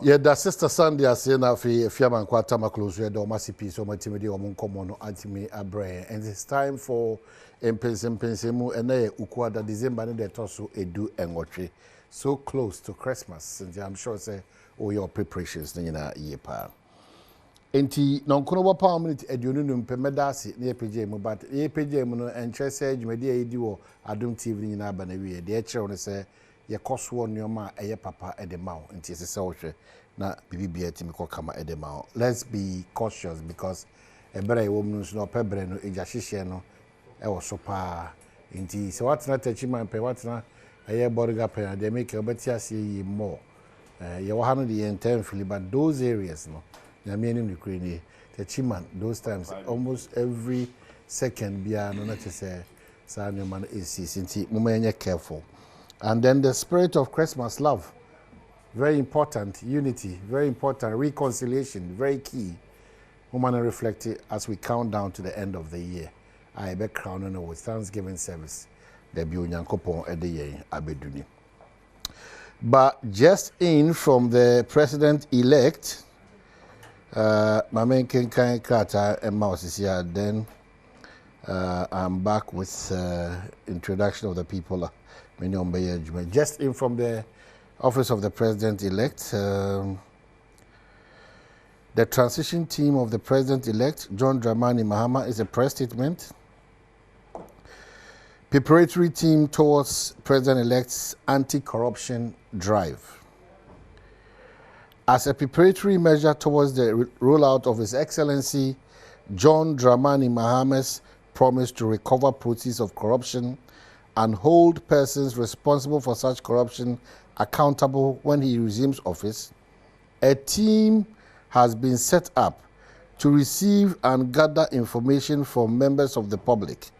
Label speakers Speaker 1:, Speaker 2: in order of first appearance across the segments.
Speaker 1: Yeah, the sister Sunday I say na fi fiaman kwata ma close we do masipi so matimidi o mun komo no antimi abre and it's time for Mpensenpensenmu and na ukuada December ne de toso edu enwotwe so close to Christmas and I'm sure say all your preparations na ye pa enti no kono bo pa minute eduonu no mpemedase na EPJ mu but EPJ mu no enche say adwumadi edi wo Adom TV nyina aba na wie de eche won say ye koso nyoma eye papa edema nti ese wohwe na bibibia timi ko kama edema. Let's be cautious because ebere woman no pebre no eja hihye no e wo so pa nti se watna tachi man pe watna eye borga pe de make obeti ase yi more ye wo hanu de intensely but those areas no na me nim Ukraine tachi man those times almost every second bia no na say sa no man is nti mo menye careful. And then the spirit of Christmas love, very important. Unity, very important. Reconciliation, very key. Woman reflect it as we count down to the end of the year. I be crowning with Thanksgiving service. The Nyankopon edeye abeduni. But just in from the president-elect, Mamen Kenkan Kata and Mouse is here. Then I'm back with introduction of the people. Just in from the office of the president-elect, the transition team of the president-elect, John Dramani Mahama, is a press statement. Preparatory team towards president-elect's anti-corruption drive. As a preparatory measure towards the rollout of His Excellency John Dramani Mahama's promise to recover proceeds of corruption and hold persons responsible for such corruption accountable when he resumes office, a team has been set up to receive and gather information from members of the public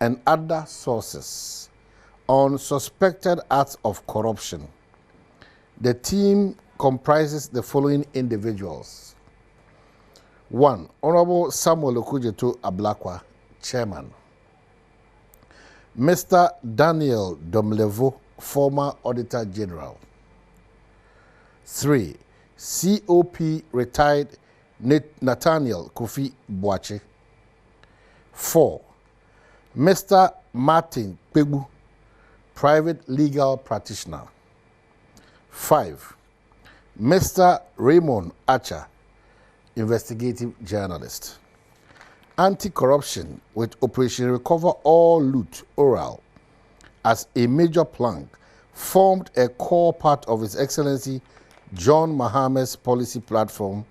Speaker 1: and other sources on suspected acts of corruption. The team comprises the following individuals. 1. Honorable Samuel Okujeto Ablakwa, Chairman. Mr. Daniel Domlevo, former Auditor General. 3. COP retired Nathaniel Kofi Boache. 4. Mr. Martin Kpebu, private legal practitioner. 5. Mr. Raymond Acha, investigative journalist. Anti-corruption with Operation Recover All Loot Oral as a major plank formed a core part of His Excellency John Mahama's policy platform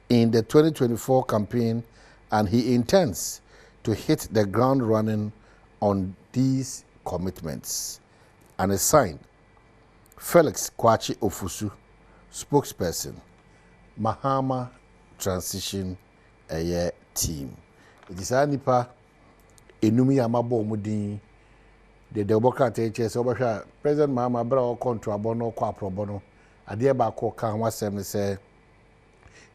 Speaker 1: in the 2024 campaign, and he intends to hit the ground running on these commitments. And is signed, Felix Kwachi Ofusu, spokesperson, Mahama Transition Team. It is a nipa enumi amabo mudin the democrat HS obasha President Mahama bra o control abono kwa probono ade ba ko kan wasem ne se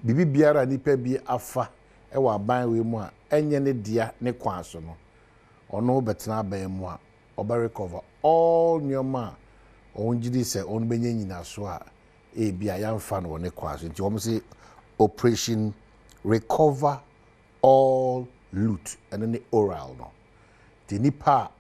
Speaker 1: bibi biara nipa bi afa e wa ban we mu a enye ne dia ne kwan so no ono betena ban mu a oba recover all nyoma on gidi se on benye nyina so a e bia yamfa no ne kwan so nti wo say Operation Recover All Loot and then the oral no the nipa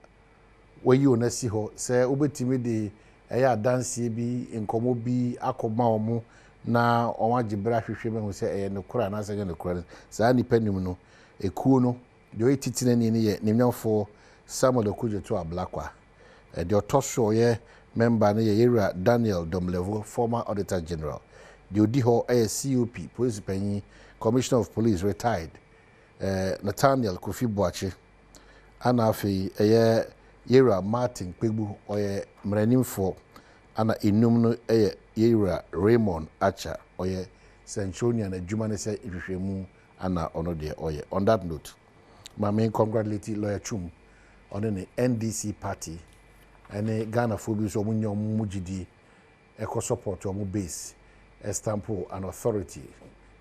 Speaker 1: where you na si ho say obetimi de eya dance bi enkomo bi akoma omo na onwa gibra hwehwe me ho say eye ne kura na say ne kura sa nipa nim no ekuo no de otitine ni ne ye nimnyafo Samuel Okujeto Ablakwa de otoso ye member ne ye Yera Daniel Domlevo, former Auditor General. De odi ho COP police penyi Commissioner of Police retired Nathaniel Kofi Boache, ana afi Yera Martin Kpebu oye mranimfo ana enum no Yera Raymond Acha oye Centurion adwuma ne se ihwehwemu ana ono de oye. On that note, my main congratulate Lawyer Chum on the NDC party and Ghana Phobia so munyo mujidi eco support or base estampo an authority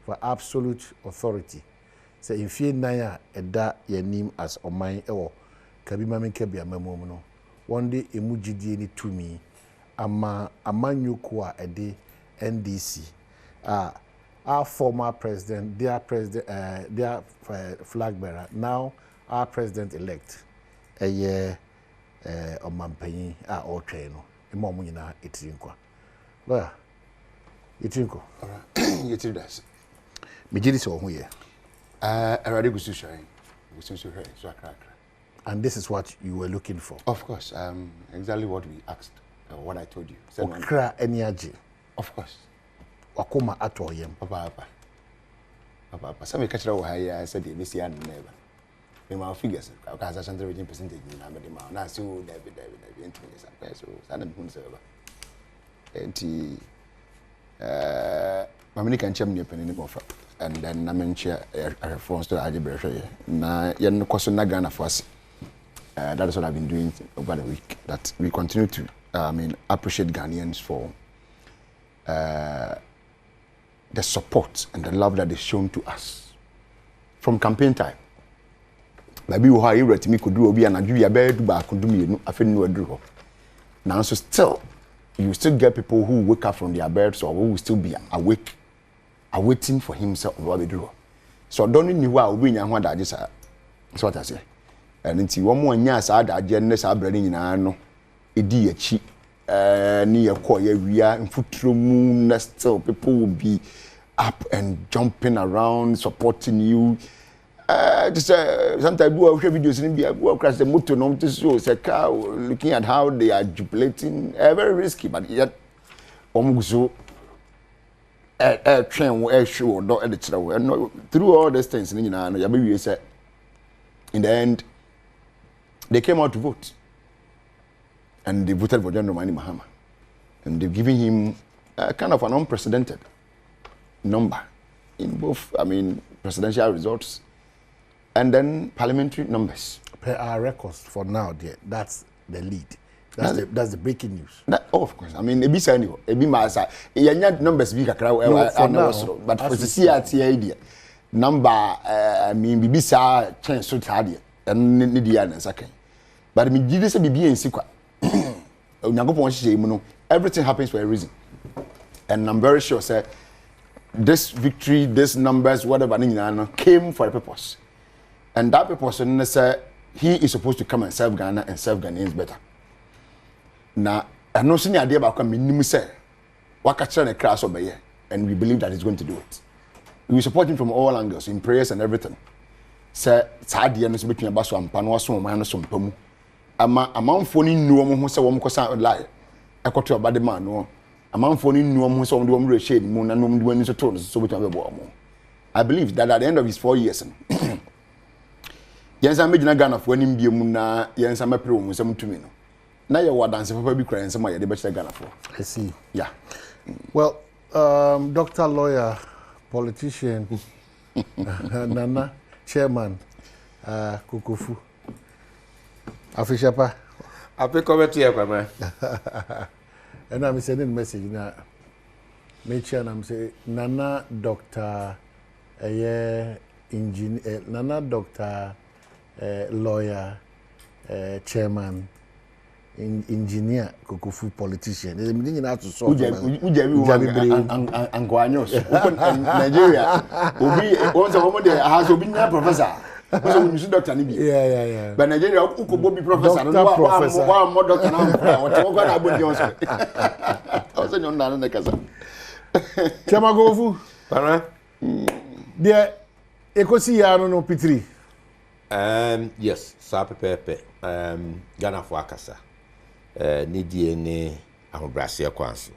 Speaker 1: for absolute authority. So in fear naya eda ye name as omai ewo kabima menkebia memom no one day emujidi ni to me ama amanyuko a ede NDC our former president, their flag bearer, now our president-elect, a year on Mampenny, or train, a momina, it's in qua. Well, it's in qua.
Speaker 2: You do that.
Speaker 1: Mijidi so here.
Speaker 2: I already go to shine.
Speaker 1: And this is what you were looking for?
Speaker 2: Of course. Exactly what we asked, what I told you.
Speaker 1: Okra energy.
Speaker 2: Of course.
Speaker 1: Wakoma atoyem.
Speaker 2: Papa. Some catch over here. I said, "This year never." In my figures, because I sent the percentage in the amount. Now, so David, so Adam server. And can chim nip in the buffer. And then I mention a response to the algebra. Na yen question Nagana for us. That is what I've been doing over the week. That we continue to, appreciate Ghanaians for the support and the love that is shown to us from campaign time. Maybe you are ready me could do obi and you bed back could do me I feel no draw. Now so still you still get people who wake up from their beds or who will still be awake, awaiting for himself what they do. So don't know why we nya ho da just that's what I say. And nti wo mo nya sa da je ne sa brane nyina no edi achi ni yakọ ya wia mfuturo mu still people will be up and jumping around supporting you. Just sometimes we watch videos in India, go across the motor, no to show say car looking at how they are jubilating, very risky, but yet almost so train show no editor. And through all these things, you know, say in the end they came out to vote, and they voted for John Romani Mahama, and they've given him kind of an unprecedented number in both, presidential results. And then parliamentary numbers.
Speaker 1: Per our records for now, that's the lead. That's the breaking news.
Speaker 2: Of course. It be anyway. It be my side. Numbers be but for the CRT idea, number be sa chance so tardy and need and second. But me did this be in secret. Everything happens for a reason, and I'm very sure, sir, this victory, this numbers, whatever came for a purpose. And that person said he is supposed to come and serve Ghana and serve Ghanaians better. Now, I know senior idea about coming say what catching a class over here, and we believe that he's going to do it. We support him from all angles, in prayers and everything. Say, Sadi and between Basso and Panwaso, minus some Pomu. Among phoning no one who said one cosa lie. I got to a bad man, no. Among phoning no one who saw the shade moon and no one doing his tones, so we can have a I believe that at the end of his 4 years, yes, I'm making a gun of when him be muna, yes, I'm a pro with some to me. Now you are dancing for baby crying somewhere, the better gun for.
Speaker 1: I see.
Speaker 2: Yeah.
Speaker 1: Well, doctor, lawyer, politician, Nana, chairman, Kokofu. Afishapa.
Speaker 3: I pick over to you,
Speaker 1: And I'm sending message now. Make sure I'm saying Nana, doctor, engineer, Nana, doctor. Lawyer, chairman, engineer, Kokofu politician. They're beginning out to solve.
Speaker 2: Nigeria. Once a woman there has been a professor. Doctor Nibi.
Speaker 1: Yeah.
Speaker 2: But Nigeria, who could be professor? One more doctor now. What about you? Also, you're not in the casa.
Speaker 1: Chamagofu. There, Ekosi Yano P3.
Speaker 3: Yes, Sapepe, Ghana for Akasa, Nidi ne Ahobrasia Kwanso,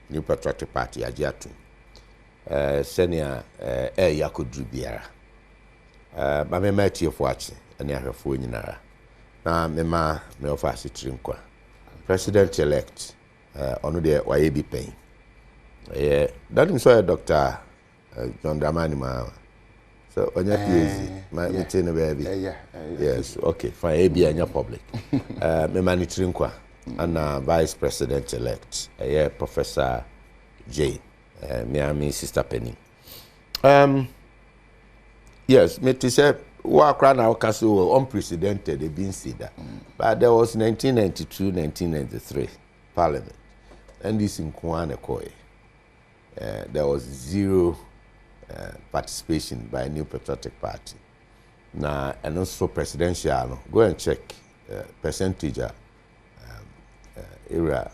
Speaker 3: New Patriotic Party, Ajiatu, Senior Yakudu Biara. Mamma met you for watching, and I have phone in her. Now, Mamma, me offer Citrinkwa, President elect, on the YAB pain. That is why Dr. John Dramani. So on your PhD, my meeting baby. Yes, okay, fine. AB and your public. Me Manitrinkwa and Vice President elect, Professor J. Me Sister Penny. Yes, me to say what now castle unprecedented. They been see that, but there was 1992, 1993 Parliament, and this in Kwane Koi. there was zero participation by New Patriotic Party. Now, and also presidential, go and check percentage era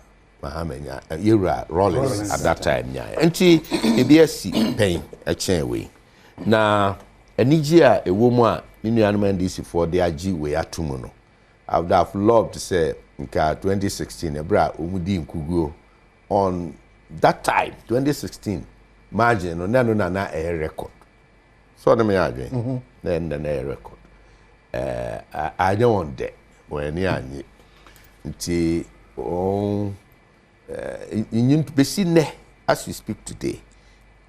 Speaker 3: Rollins at that time. And she ABS paying a chain way. Now, a Nigeria, a woman, in the NDC for the IG way at Tumuno. I would have loved to say, in 2016, a bra Umudi Kugo on that time, 2016, margin on na a record. So, let me argue. Then a record. I don't want that when you're in to be seen as we speak today.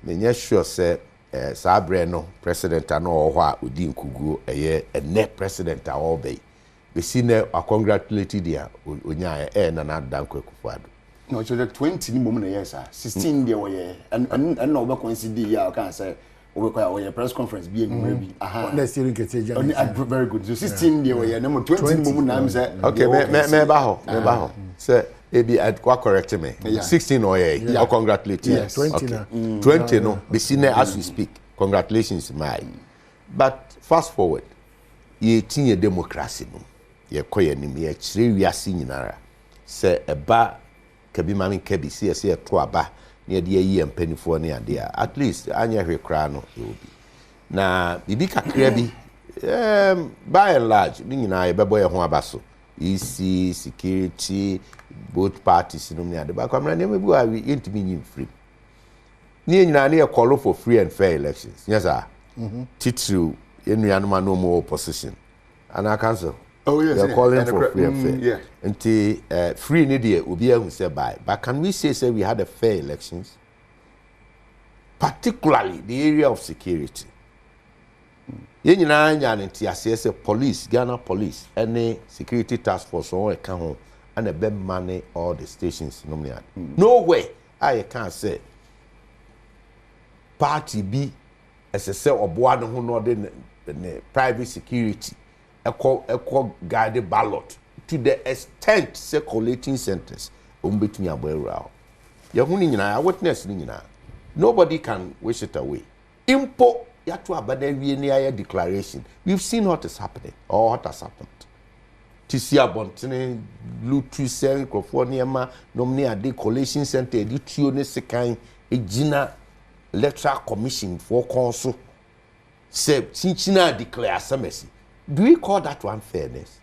Speaker 3: Many sure say Sabreno president and all what Udin Kugu a year a net president all bay. We seen a congratulated there Unya and another Danko Kufado.
Speaker 2: No, it's like 20 moment yes, 16 there were and no coincidence. I can't say over press conference being maybe. Very good. So 16 there were number 20 moment.
Speaker 3: Okay, me say. Maybe I'd correct me. 16 or congratulations.
Speaker 1: Yes, 20
Speaker 3: okay. 20 no. Be seen as we speak. Congratulations, my. But fast forward, ye tinye democracy no. Ye koye ni me chire wiase nyinara. Se eba kabi mami kabi se to aba na de yi empanifo ne ade at least anya hwe kra no e obi. Na bibi kakra bi by and large ni nyina ye bebo ye ho abaso. EC security both parties no me ade ba kwamra ne mebu a we intimi nyim free ni nyina na call for free and fair elections yes sir titru enuanu ma no more opposition and I cancel they're calling for free and fair until free ni dey obi ehun say by but can we say we had a fair elections particularly the area of security ye nyina nya nti ase police Ghana police any security task force on e ka ho and a be money all the stations no way I can't say party B as a say oboa no ho no the private security equal guided ballot to the extent say collating centers between aboera ye hu ni nyina witness ni nyina nobody can wish it away impo yatu abada wie ni aye declaration we've seen what is happening or what has happened tisi abontene lutu sen California nomni ade collation center di tuo ne sekan egina electoral commission for council say chinchina declare samesi do we call that one fairness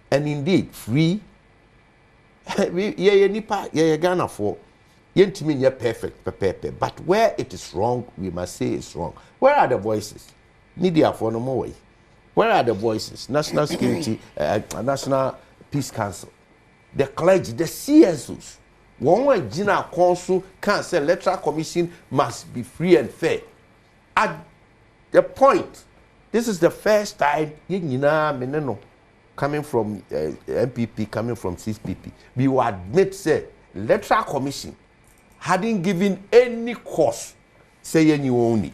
Speaker 3: and indeed free ye nipa ye Ghana for yentimi nye perfect but where it is wrong we must say it's wrong. Where are the voices? Media for no more way. Where are the voices? National Security, National Peace Council, the clergy, the CSOs. One way Gina Council can say electoral commission must be free and fair. At the point, this is the first time coming from MPP, coming from CPP, we will admit say electoral commission hadn't given any cause say any only.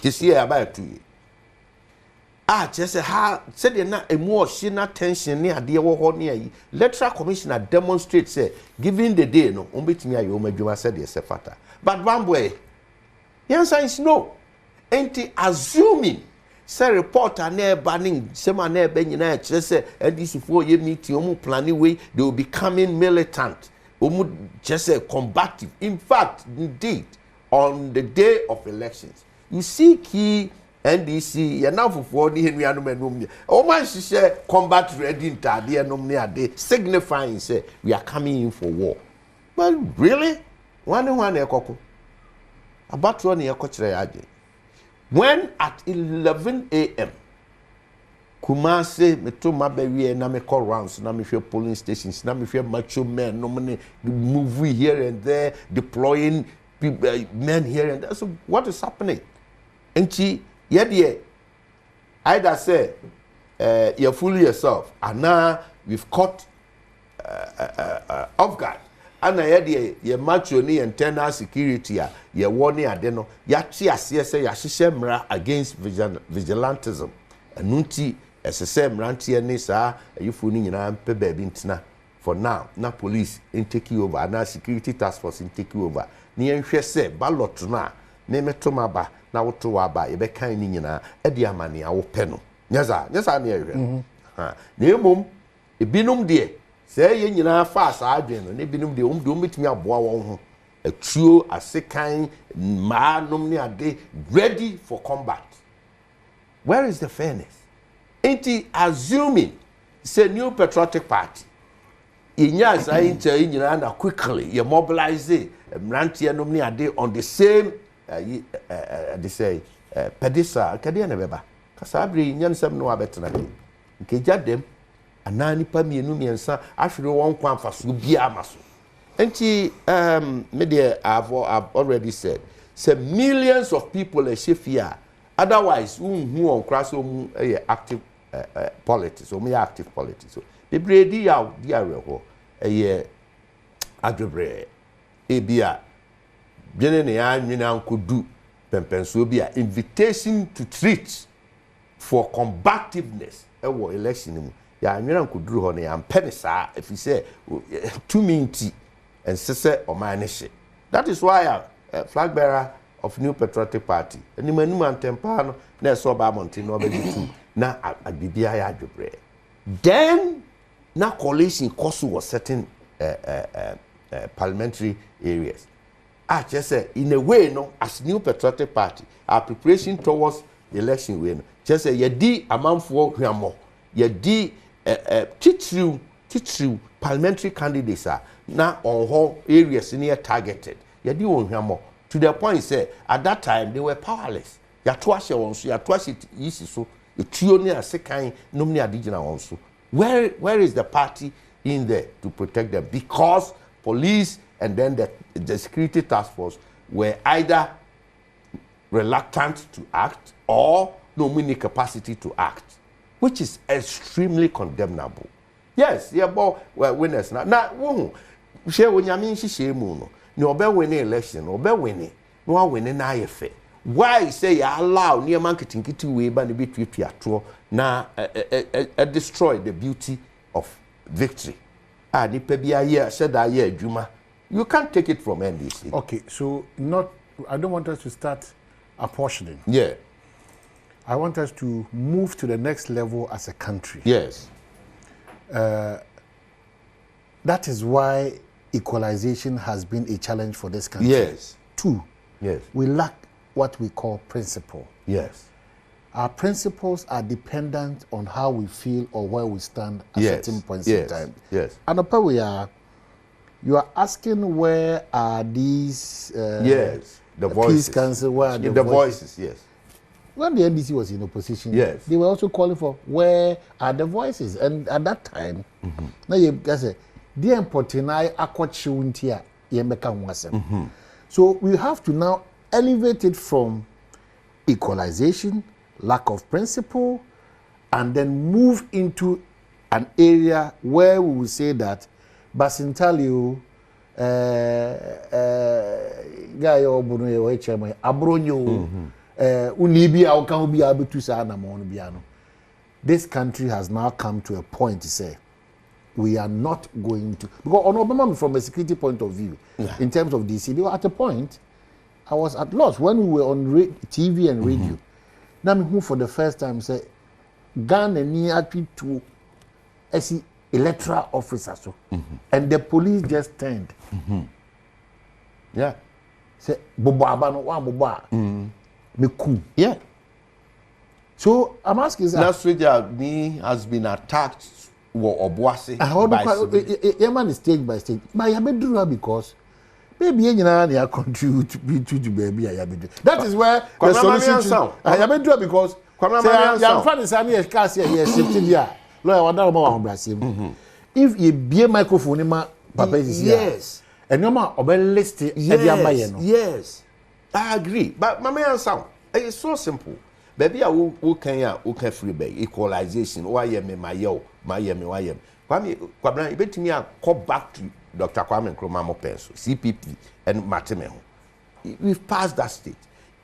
Speaker 3: This year about 2 years. Just how said na emotional tension near the war near electoral commissioner demonstrate say giving the day no umbetimi ayo madwuma said yes fata. But one way, the answer is no. Ain't assuming say reporter na banning sema na be nyina say NDC for ye meet omu planning way they will be coming militant. Just say combative. In fact, indeed, on the day of elections, you see key NDC, you're now for the Henry Anumenum. Oh, my sister, combat ready in Tadia Nomnia, signifying say we are coming in for war. Well, really? One ekoko. About one year coach. When at 11 a.m., Kumase meto mabewie na me call rounds na me hwe polling stations na me hwe macho men no money move here and there deploying men here and there. So what is happening? Enchi ye either say you fool yourself and now we've caught off guard and ye macho ni internal security ye warning ade no ya ti ase say ya hihye mra against vigilantism anunti esese mrantie ne saa ayifu ni nyina mpe baabi ntina for now na police in take you over na security task force in take you over ni enhwe se ballot na me metoma ba na woto aba ye be kan ni nyina e de amane a wo pe no nyeza na ehwe ha na emom ebinom de se ye nyina fa asa adwen no ne binom de metumi aboa won ho atuo asekan manom ne ade ready for combat. Where is the fairness? Assuming say new patriotic party inya say nyina na quickly you mobilize mrantie nom ne ade on the same they say pedisa kade na beba kasa abre nya nsem no abetena de nkeja dem anani pa mienu miensa ahwere won kwa mfaso bia amaso enti me there I've already said millions of are shefia otherwise who on cross active politics or active politics so the bredi ya dia reho adwebre ebia bene ne ya nwina nkodu pempenso bia invitation to treat for combativeness ewo election mu ya nwina nkoduru ho ne ya mpene saa if say 2 minutes and sese omanishe. That is why flag bearer of New Patriotic Party and manum antempa no na so ba monti no be tu na abibia ya adwebre then na coalition course was certain parliamentary areas just say in a way no as New Patriotic Party our preparation towards the election way no just say ye di amanfo hwamo ye di titru parliamentary candidates are na on whole areas near targeted ye di won hwamo to the point say at that time they were powerless ya to ahye won so ya to ahye yisi so etuo ne asekan nom ne adigina won so where is the party in there to protect them because police and then the security task force were either reluctant to act or no mini capacity to act, which is extremely condemnable. Yes, yeah, but winners now won share when yamin she no no be winning election no be winning no winning na yefe why say you allow near marketing kiti we ba ne betwetwe ato na destroy the beauty of victory the pebia year said that year Juma. You can't take it from NDC.
Speaker 1: Okay, so I don't want us to start apportioning.
Speaker 3: Yeah.
Speaker 1: I want us to move to the next level as a country.
Speaker 3: Yes.
Speaker 1: That is why equalization has been a challenge for this country.
Speaker 3: Yes.
Speaker 1: 2.
Speaker 3: Yes.
Speaker 1: We lack what we call principle.
Speaker 3: Yes.
Speaker 1: Our principles are dependent on how we feel or where we stand at certain points in time.
Speaker 3: Yes.
Speaker 1: And upon you are asking where are these
Speaker 3: yes, the voices.
Speaker 1: Peace Council, where are
Speaker 3: the voices, yes.
Speaker 1: When the NDC was in opposition,
Speaker 3: yes,
Speaker 1: they were also calling for where are the voices. And at that time, now you say, dear Portinai Akwachiuntia Yemeka Wasem. So we have to now elevate it from equalization, lack of principle, and then move into an area where we will say that Basintalio guy obuno chairman abronyo unibia okan bi abetu sa na mo biano. This country has now come to a point to say we are not going to, because on Obama from a security point of view, in terms of DC, they were at a point I was at loss when we were on TV and radio. Now who for the first time say Ghana near to see electoral officers so and the police just turned.
Speaker 3: Yeah.
Speaker 1: Say Boba no wa Boba. Me
Speaker 3: yeah.
Speaker 1: So I'm asking
Speaker 3: last week has been attacked or Obuasi
Speaker 1: by man is stage by stage. But I do that because maybe you know contribute to baby I be. That is where the solution I do it because I'm trying to say here cast here shifting here. Lawyer wada ma Brazil. If you be a microphone ma papa is here. Yes. And no ma obe list e dey amaye no.
Speaker 3: Yes. I agree. But mama answer it's so simple. Baby a wo kan free bay equalization why me my yem. Kwabena ebetimi a come back to Dr. Kwame Nkrumah Mopenso, CPP and Mateme. We've passed that stage.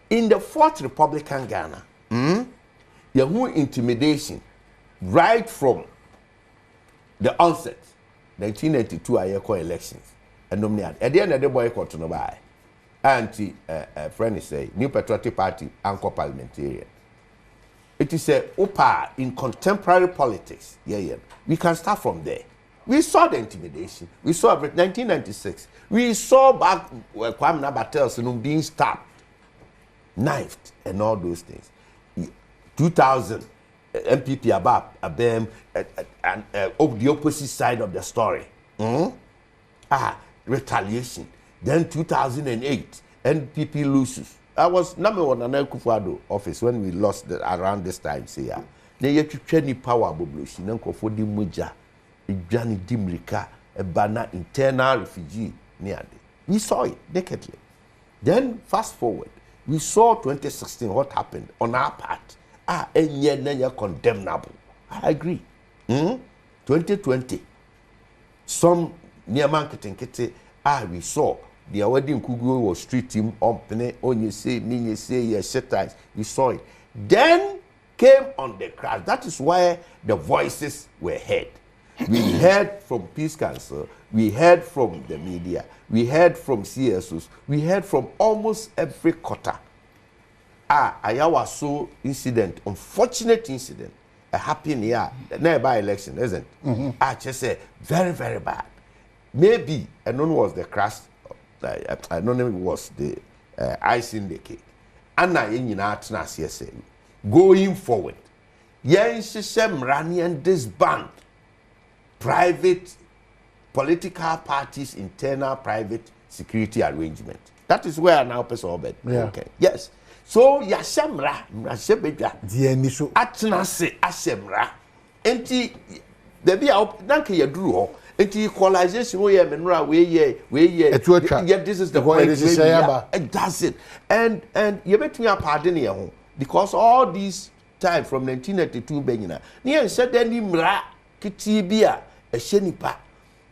Speaker 3: In the 4th Republican Ghana, the whole intimidation right from the onset 1992 ayeko elections enomni at the end of the boycott no buy anti friend say New Patriotic Party anchor parliamentarian. It is a opa in contemporary politics. Yeah. We can start from there. We saw the intimidation. We saw 1996. We saw back Kwabena battles being stabbed, knifed, and all those things. 2000 MPP about them and of the opposite side of the story. Retaliation. Then 2008, NPP loses. I was number one in Kokofu office when we lost around this time. Say ya. Then you training power bublushi. Then Kokofu di muja, Ijani dimrika, a banner internal refugee near. We saw it nakedly. Then fast forward, we saw 2016 what happened on our part. And condemnable. I agree. 2020, some near marketing kitty. We saw. The wedding Kugu was street team up on you say, yes, we saw it. Then came on the crash. That is why the voices were heard. We heard from Peace Council, we heard from the media, we heard from CSOs, we heard from almost every quarter. Ayawaso incident, unfortunate incident, a happy year, nearby election, isn't it? I just say very, very bad. Maybe, and none was the crash. I don't know if it was the icing the cake. And now, going forward, and disband private political parties' internal private security arrangement. That is where I now person bed. Okay. Yes. So Yashamra, Rashebeja, Atnase Ashemra, Enti, there be out, Nanka Yadru. Equalization we this is the point it does it and you bet me a pardon here because all these time from 1992 Benina near said any mra kitibia a shenipa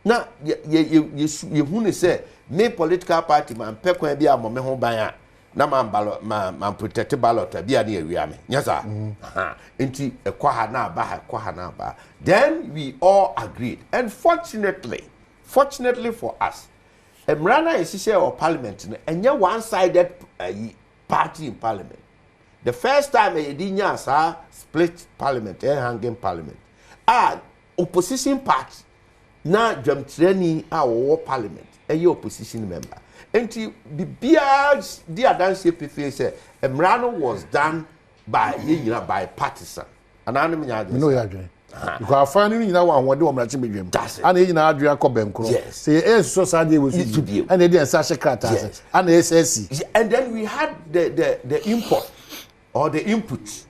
Speaker 3: now you who say me political party man pekwan bia mo me ho ban na man protect ballot bia na ewia me yes sir enti ekwa na ba then we all agreed and fortunately for us Emrana is share of parliament and a one-sided party in parliament. The first time a dinya split parliament hanging parliament opposition party na jam training our parliament opposition member. And the BR's dear dance say Emrano was done by partisan. And I know you because finding you know one do and you know Adrian Kobenko. Yes. Say society was to be and they didn't such a cat and the SSC. And then we had the import or the input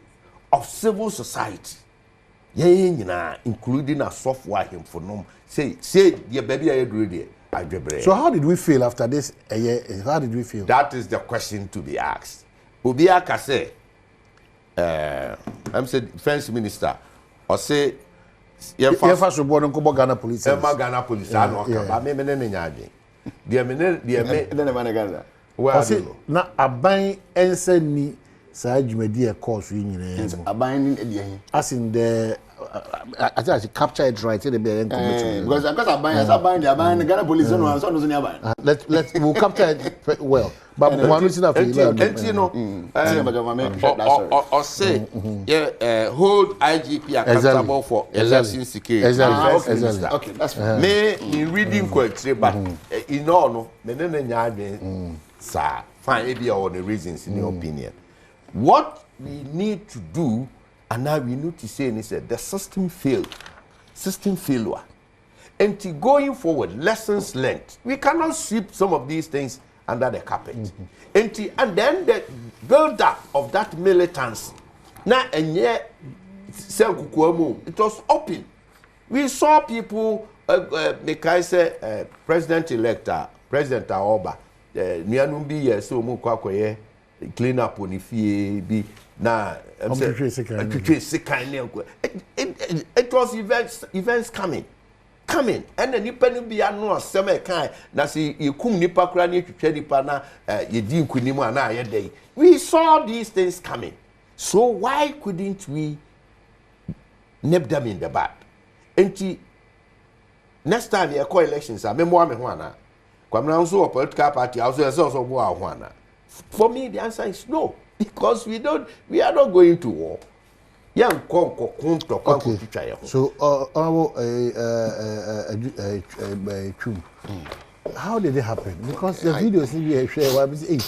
Speaker 3: of civil society. Yeah, including a software him for no say your baby I do there. So how did we feel after this? How did we feel? That is the question to be asked. Obiaka say, I'm said defense minister, or say, first of all, Ghana police. Ghana police. I know. But me nyaji. Dear well, na aban ense ni sa jumedi e course yi nyina. Aban ni as in the I think I should capture it right. Because aban the Ghana police no so no aban. We'll capture it well. But one reason after you know, or say hold IGP accountable for election security. Exactly. Okay, that's fine. Me in reading question, but in all no, me nyaje sir. Fine, maybe all the reasons in your opinion. What we need to do, and now we need to say, is that the system failed. System failure. And to going forward, lessons learned. We cannot sweep some of these things under the carpet. And then the build-up of that militance. Now, and yet, it was open. We saw people, President-elect, President Aoba, Nianumbi, so Mukwakoye, clean up on if he be now. It was events coming. And then you be no summer kind. Na see you kum nipa kura ni twetwe nipa na ye di nkunimu ana ye dey. We saw these things coming. So why couldn't we nip them in the bud? next time you call elections I member me hwana Kwabena also a political party also go hwana. For me the answer is no, because we are not going to war. Young
Speaker 1: okay. So how did it happen? Because the video seems to be shared.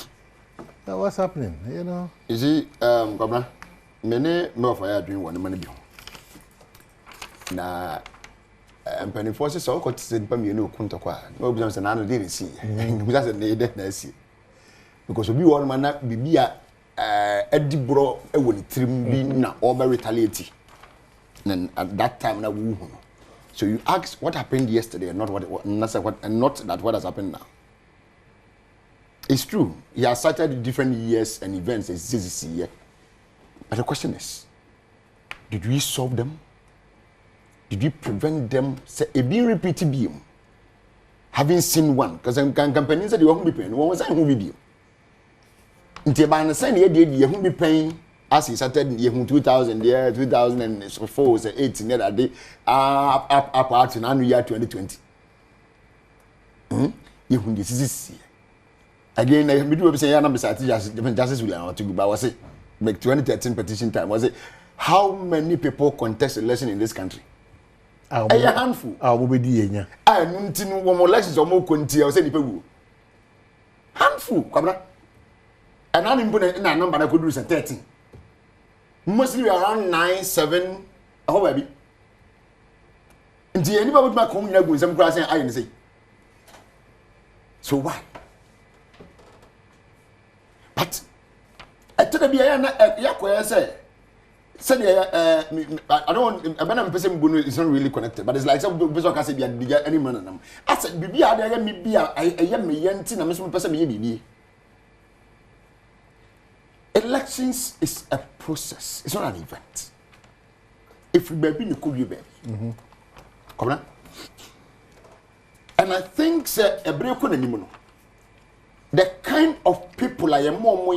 Speaker 1: What's happening? You know.
Speaker 2: You see, Kwabena, many more for doing one money. Na penny forces all got to send me no kunta kwa. No business and I didn't see. Because they didn't see. Because we one man be Eddie Bro would trim be na over retaliate. And at that time na woo. So you ask what happened yesterday and not what has happened now. It's true. He has cited different years and events as this year. But the question is, did we solve them? Did we prevent them? Say, it being repeated, having seen one, because companies said you won't be paying. One was saying who be you. Until by the same year, you won't be paying. As he started in year 2000, 2004, 18, that day, up to now year 2020. You won't this year. Again, I do say, I'm justice will allow to go, but was it make 2013 petition time? Was it how many people contest election in this country? A handful.
Speaker 1: I will be the
Speaker 2: I know one more elections or more country. I said, handful, Kwabena. And I'm putting in a number I could do 13. Mostly around 9, 7, how maybe. And the anybody with my community with some grass and I say. So why? But I tell you, I say. I don't want Badwam Mpensenpensenmu is not really connected, but it's like some person can say be any man. I said, Bibi, I me be a yantin, and Mr. Person be. Elections is a process, it's not an event. If you baby, you could be baby. Come on. And I think a break on the kind of people I am more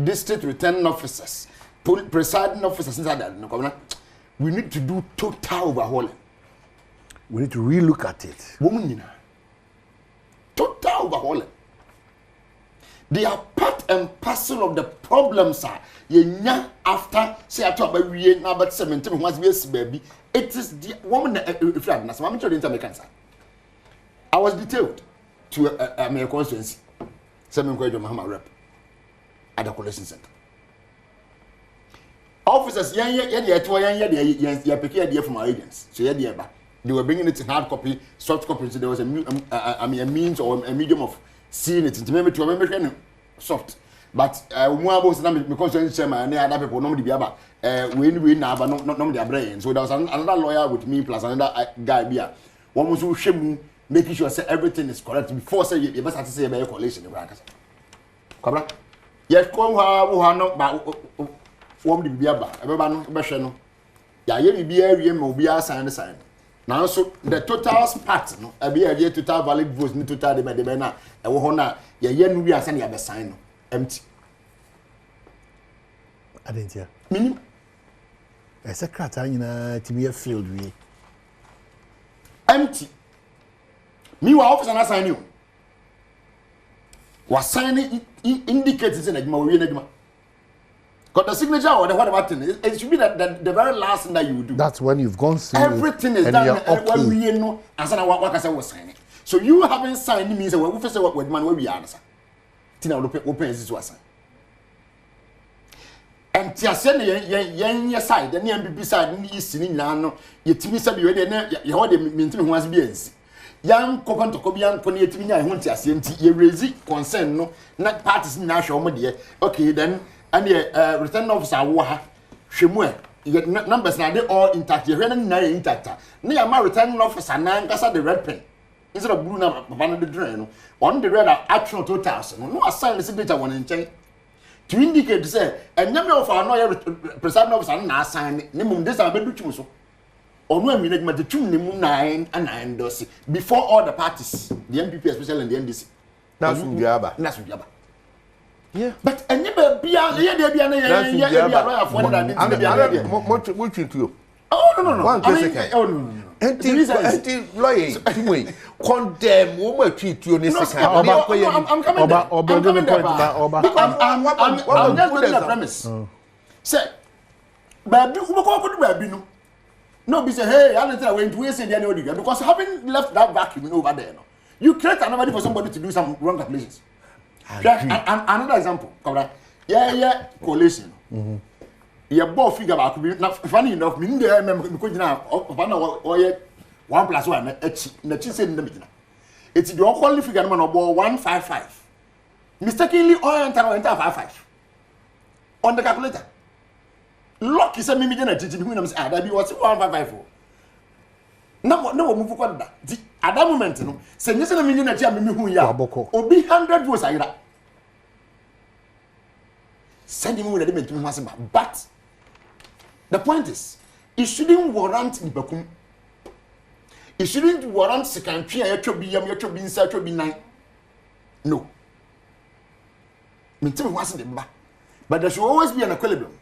Speaker 2: district returning officers. Presiding officers inside that, we need to do total overhauling.
Speaker 1: We need to relook at it.
Speaker 2: Woman, total overhauling. They are part and parcel of the problems. After say I talk about we now but 17 once we baby. It is the woman if you have I'm sure the cancer. I was detailed to my constituency. 7 Mahama rep at the collation center. Officers, from our agents. So they were bringing it in hard copy, soft copy. So there was a means or a medium of seeing it. To remember soft. But because and other people normally be about we now, but not their brain. So there was another lawyer with me plus another guy here. One was who shame making sure say everything is correct before say you must have to say about your coalition. Kwabena, yet come who not form the biaba everyone be no ya ye bi awie ma obi assign sign now so the total part no e be awie total valid votes ni total de na e wo ho na ye no wi assign ya be sign no empty
Speaker 1: adentia
Speaker 2: minim
Speaker 1: e secretary nyina ti be field we
Speaker 2: empty me wa officer na sign you was signing indicates in adjuma we na adjuma. Got the signature or the whatever thing. It should be the very last thing that you do.
Speaker 1: That's when you've gone through.
Speaker 2: Everything is done when we know as an what I was signing. So you haven't signed means that we first say what man where we are. Tina open this was. And tia send your side, the NDC side, the East in Lano, your Timmy said you heard the meeting once beings. Young Kokan to Kobian Pony, I want to see you raise concern, no, not parties in national media. Okay, then. And the return officer waha shemwe you numbers now they all intact you run na intact na my returning officer na ngasa the red pen instead of blue na papa no the drain no on the red actual totals no assign the signature one in chain to indicate say enyame of our no presiding officer na assign ne mum this am be twum so onu ami na the twum ne mum 9 and 9 dosi before all the parties the MPP especially and the NDC
Speaker 3: that's Biaba
Speaker 2: yeah, but and you be a
Speaker 3: what you do?
Speaker 2: Oh no.
Speaker 3: One second.
Speaker 2: No.
Speaker 3: Anti-lawyer, condemn woman treat you in this
Speaker 2: I'm coming there. I'm coming there. Because I'm just putting the premise. Say, baby, who could baby no? No, be say, hey, I don't know when say the anybody because having left that vacuum over there, no, you create another for somebody to do some wrong calculations. Another example, yeah, coalition. Yeah, both figure about could be not funny enough. Me, I remember because now, or 1 + 1, it's in the meeting. It's the only figure number 155. Mistakenly, enter 55 on the calculator. Lock is a million at it. That be what's 155. No, move for that. At that moment, no, say, yes, a million at Yammy who ya be 100 votes. I send him with a limit to Massima. But the point is, it shouldn't warrant in Bakum. It shouldn't warrant second tree, I should be inside, should be 9. No. Me tell me what's in the back. But there should always be an equilibrium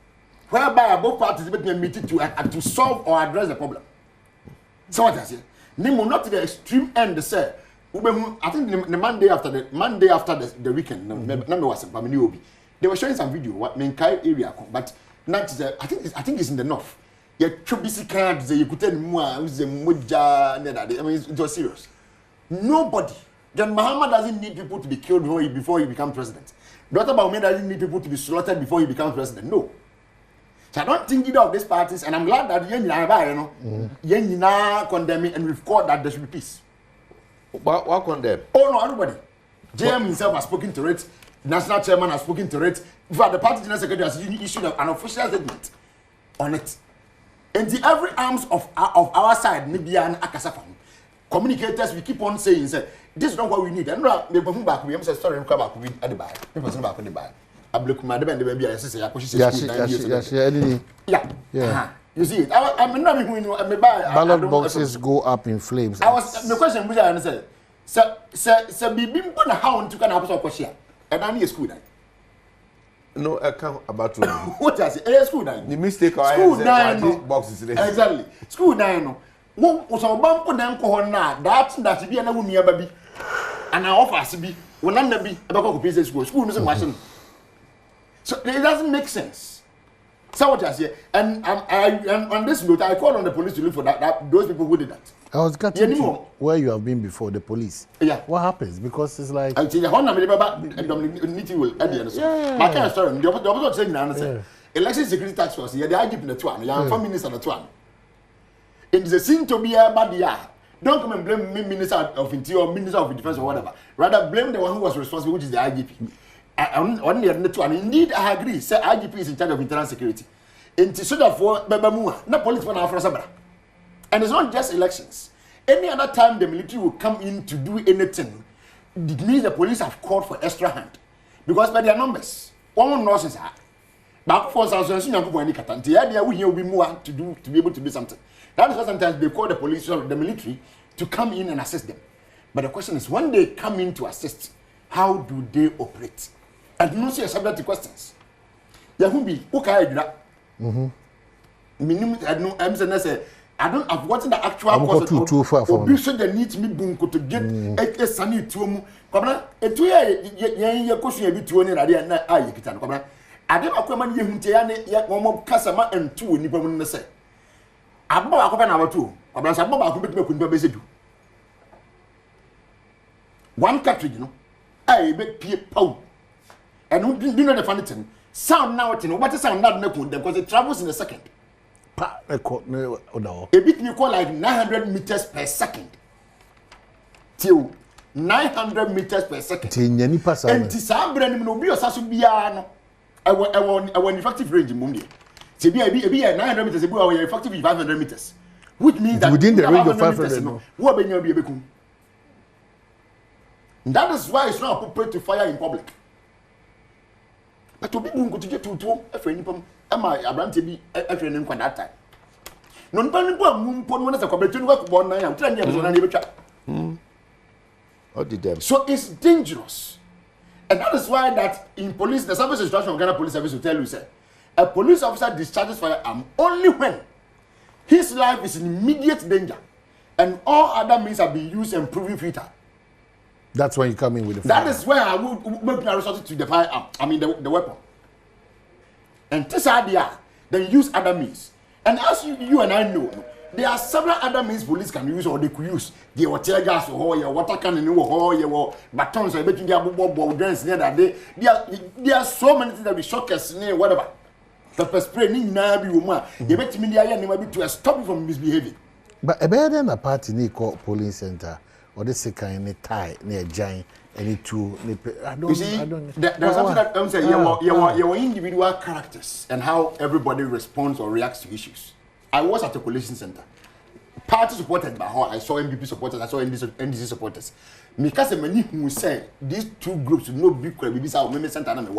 Speaker 2: whereby both parties make a meeting to solve or address the problem. So what I say? Nemo not to the extreme end, sir. I think the Monday after the weekend, they were showing some video what Menkai area, but not I think it's in the north. Yeah, Chubisi cards, you could tell more, I mean, it was serious. Nobody. John Mahama doesn't need people to be killed before he becomes president. Dr. Baumé doesn't need people to be slaughtered before he becomes president. No. So I don't think either of these parties, and I'm glad that Yenina condemning, and we've called that there should be peace.
Speaker 3: What condemn?
Speaker 2: Oh no, everybody. JM himself has spoken to it. National chairman has spoken to it. In fact, the party general secretary has issued an official statement on it. And the every arms of our side, maybe an akasafam. Communicators, we keep on saying, say, this is not what we need. And we come back, we say, sorry, come back with at the bar. People say back on the bar. I block my demand, the baby, I say, I push it. Yeah. You see it. I'm not going to buy.
Speaker 1: Ballot boxes go up in flames.
Speaker 2: I was the question which I answered. Sir, be been born a hound to can have a question. And I need a school.
Speaker 3: No, I can't about to.
Speaker 2: What I say? School 9.
Speaker 3: The mistake
Speaker 2: school 9
Speaker 3: boxes.
Speaker 2: Exactly. School 9. What was a bump on them for now? That be an woman, baby. And I offer to be when I'm be about business school. School is watching. So it doesn't make sense. So what I say, and on this note, I called on the police to look for that those people who did that.
Speaker 1: I was getting to where you have been before, the police.
Speaker 2: Yeah.
Speaker 1: What happens? Because it's like...
Speaker 2: I tell you, my kind of story, the opposite saying now, election security tax force, they are giving the one, young 4 minutes on the one. It's a sin to be a bad year. Don't come and blame me, Minister of Interior, Minister of Defense, or whatever. Rather, blame the one who was responsible, which is the IGP. Indeed, I agree. Say IGP is in charge of internal security. In Tisuda for Babamua, no police for Afro Sabra. And it's not just elections. Any other time the military will come in to do anything, it means the police have called for extra hand. Because by their numbers, one nurses are. Back for some the idea we will be more to be able to do something. That is why sometimes they call the police or the military to come in and assist them. But the question is, when they come in to assist, how do they operate? And you know, see, subject to questions. Yahumbi, okay, I don't have what's the actual
Speaker 1: cause of
Speaker 2: it. So they need me bunko to get a sunny to mu. Come a 2 year question a bit to any idea. I can come. I don't know when you yet one more customer and 2 Nippon in the set. I'm about to open our 2. I'm about to make a basic. 1 cartridge, you know. I make P. And you know the funny thing. Sound now, what is sound not because it travels in a second. A bit you call like 900 meters per second. Till 900 meters per second. And Tisabran no be a Sasubiano. I want effective range in Mundi. To be 900 meters, effective 500 meters. Which means that
Speaker 1: within the range of 500.
Speaker 2: What be your that is why it's not appropriate to fire in public. But to be going to get to a friend, am I Abraham TV a friend in that time? Non panning one as a competition work 1 9 and 10 years on any chat. So it's dangerous. And that is why that in police, the service instruction of Ghana Police Service will tell you, sir, a police officer discharges firearm only when his life is in immediate danger. and all other means have been used and proven futile.
Speaker 1: That's when you come in with the
Speaker 2: That
Speaker 1: fire.
Speaker 2: is where I would resort to the firearm. I mean the weapon. And this idea, then use other means. And as you and I know, there are several other means police can use or they could use. They were tear gas or your water cannon or your batons or between their ball guns near that day. There are so many things that we shock us near whatever. Pepper spray, na be woman. You bet me the idea to stop you from misbehaving.
Speaker 1: But a better than a party need call polling center or the second any tie near giant any two. I don't.
Speaker 2: You see, there's something that I'm saying. Your individual characters and how everybody responds or reacts to issues. I was at a coalition center. Party supported by how I saw MPP supporters, I saw NDC supporters. Because many who say these two groups will not be credible. Our member center and me.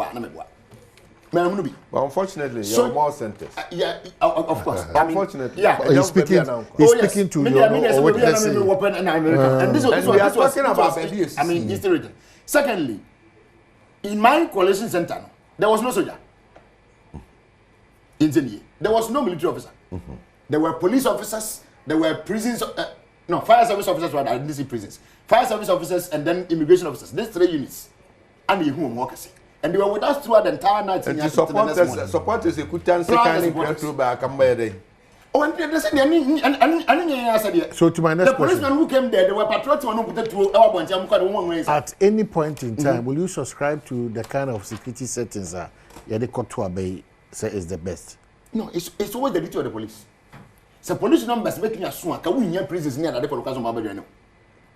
Speaker 3: But unfortunately, you are more centers.
Speaker 2: Yeah, of course.
Speaker 3: Unfortunately,
Speaker 2: yeah.
Speaker 1: He's speaking to you. And
Speaker 2: this was
Speaker 3: talking about abuse.
Speaker 2: I mean, history. Secondly, in my coalition center, there was no soldier. There was no military officer. There were police officers. There were prisons. No, fire service officers were at NDC prisons. Fire service officers and then immigration officers. These three units, and the human workers. And they were with us throughout the entire night.
Speaker 3: And to support us, you could answer through back and by day.
Speaker 2: Oh, and they said,
Speaker 1: so to my next
Speaker 2: the policemen who came there, they were patriotic and who put it to our bunch.
Speaker 1: At any point in time, will you subscribe to the kind of security settings that Yadikotua Bay say is the best?
Speaker 2: No, it's always the duty of the police. So police numbers making us soon. Can we hear prisons near the local?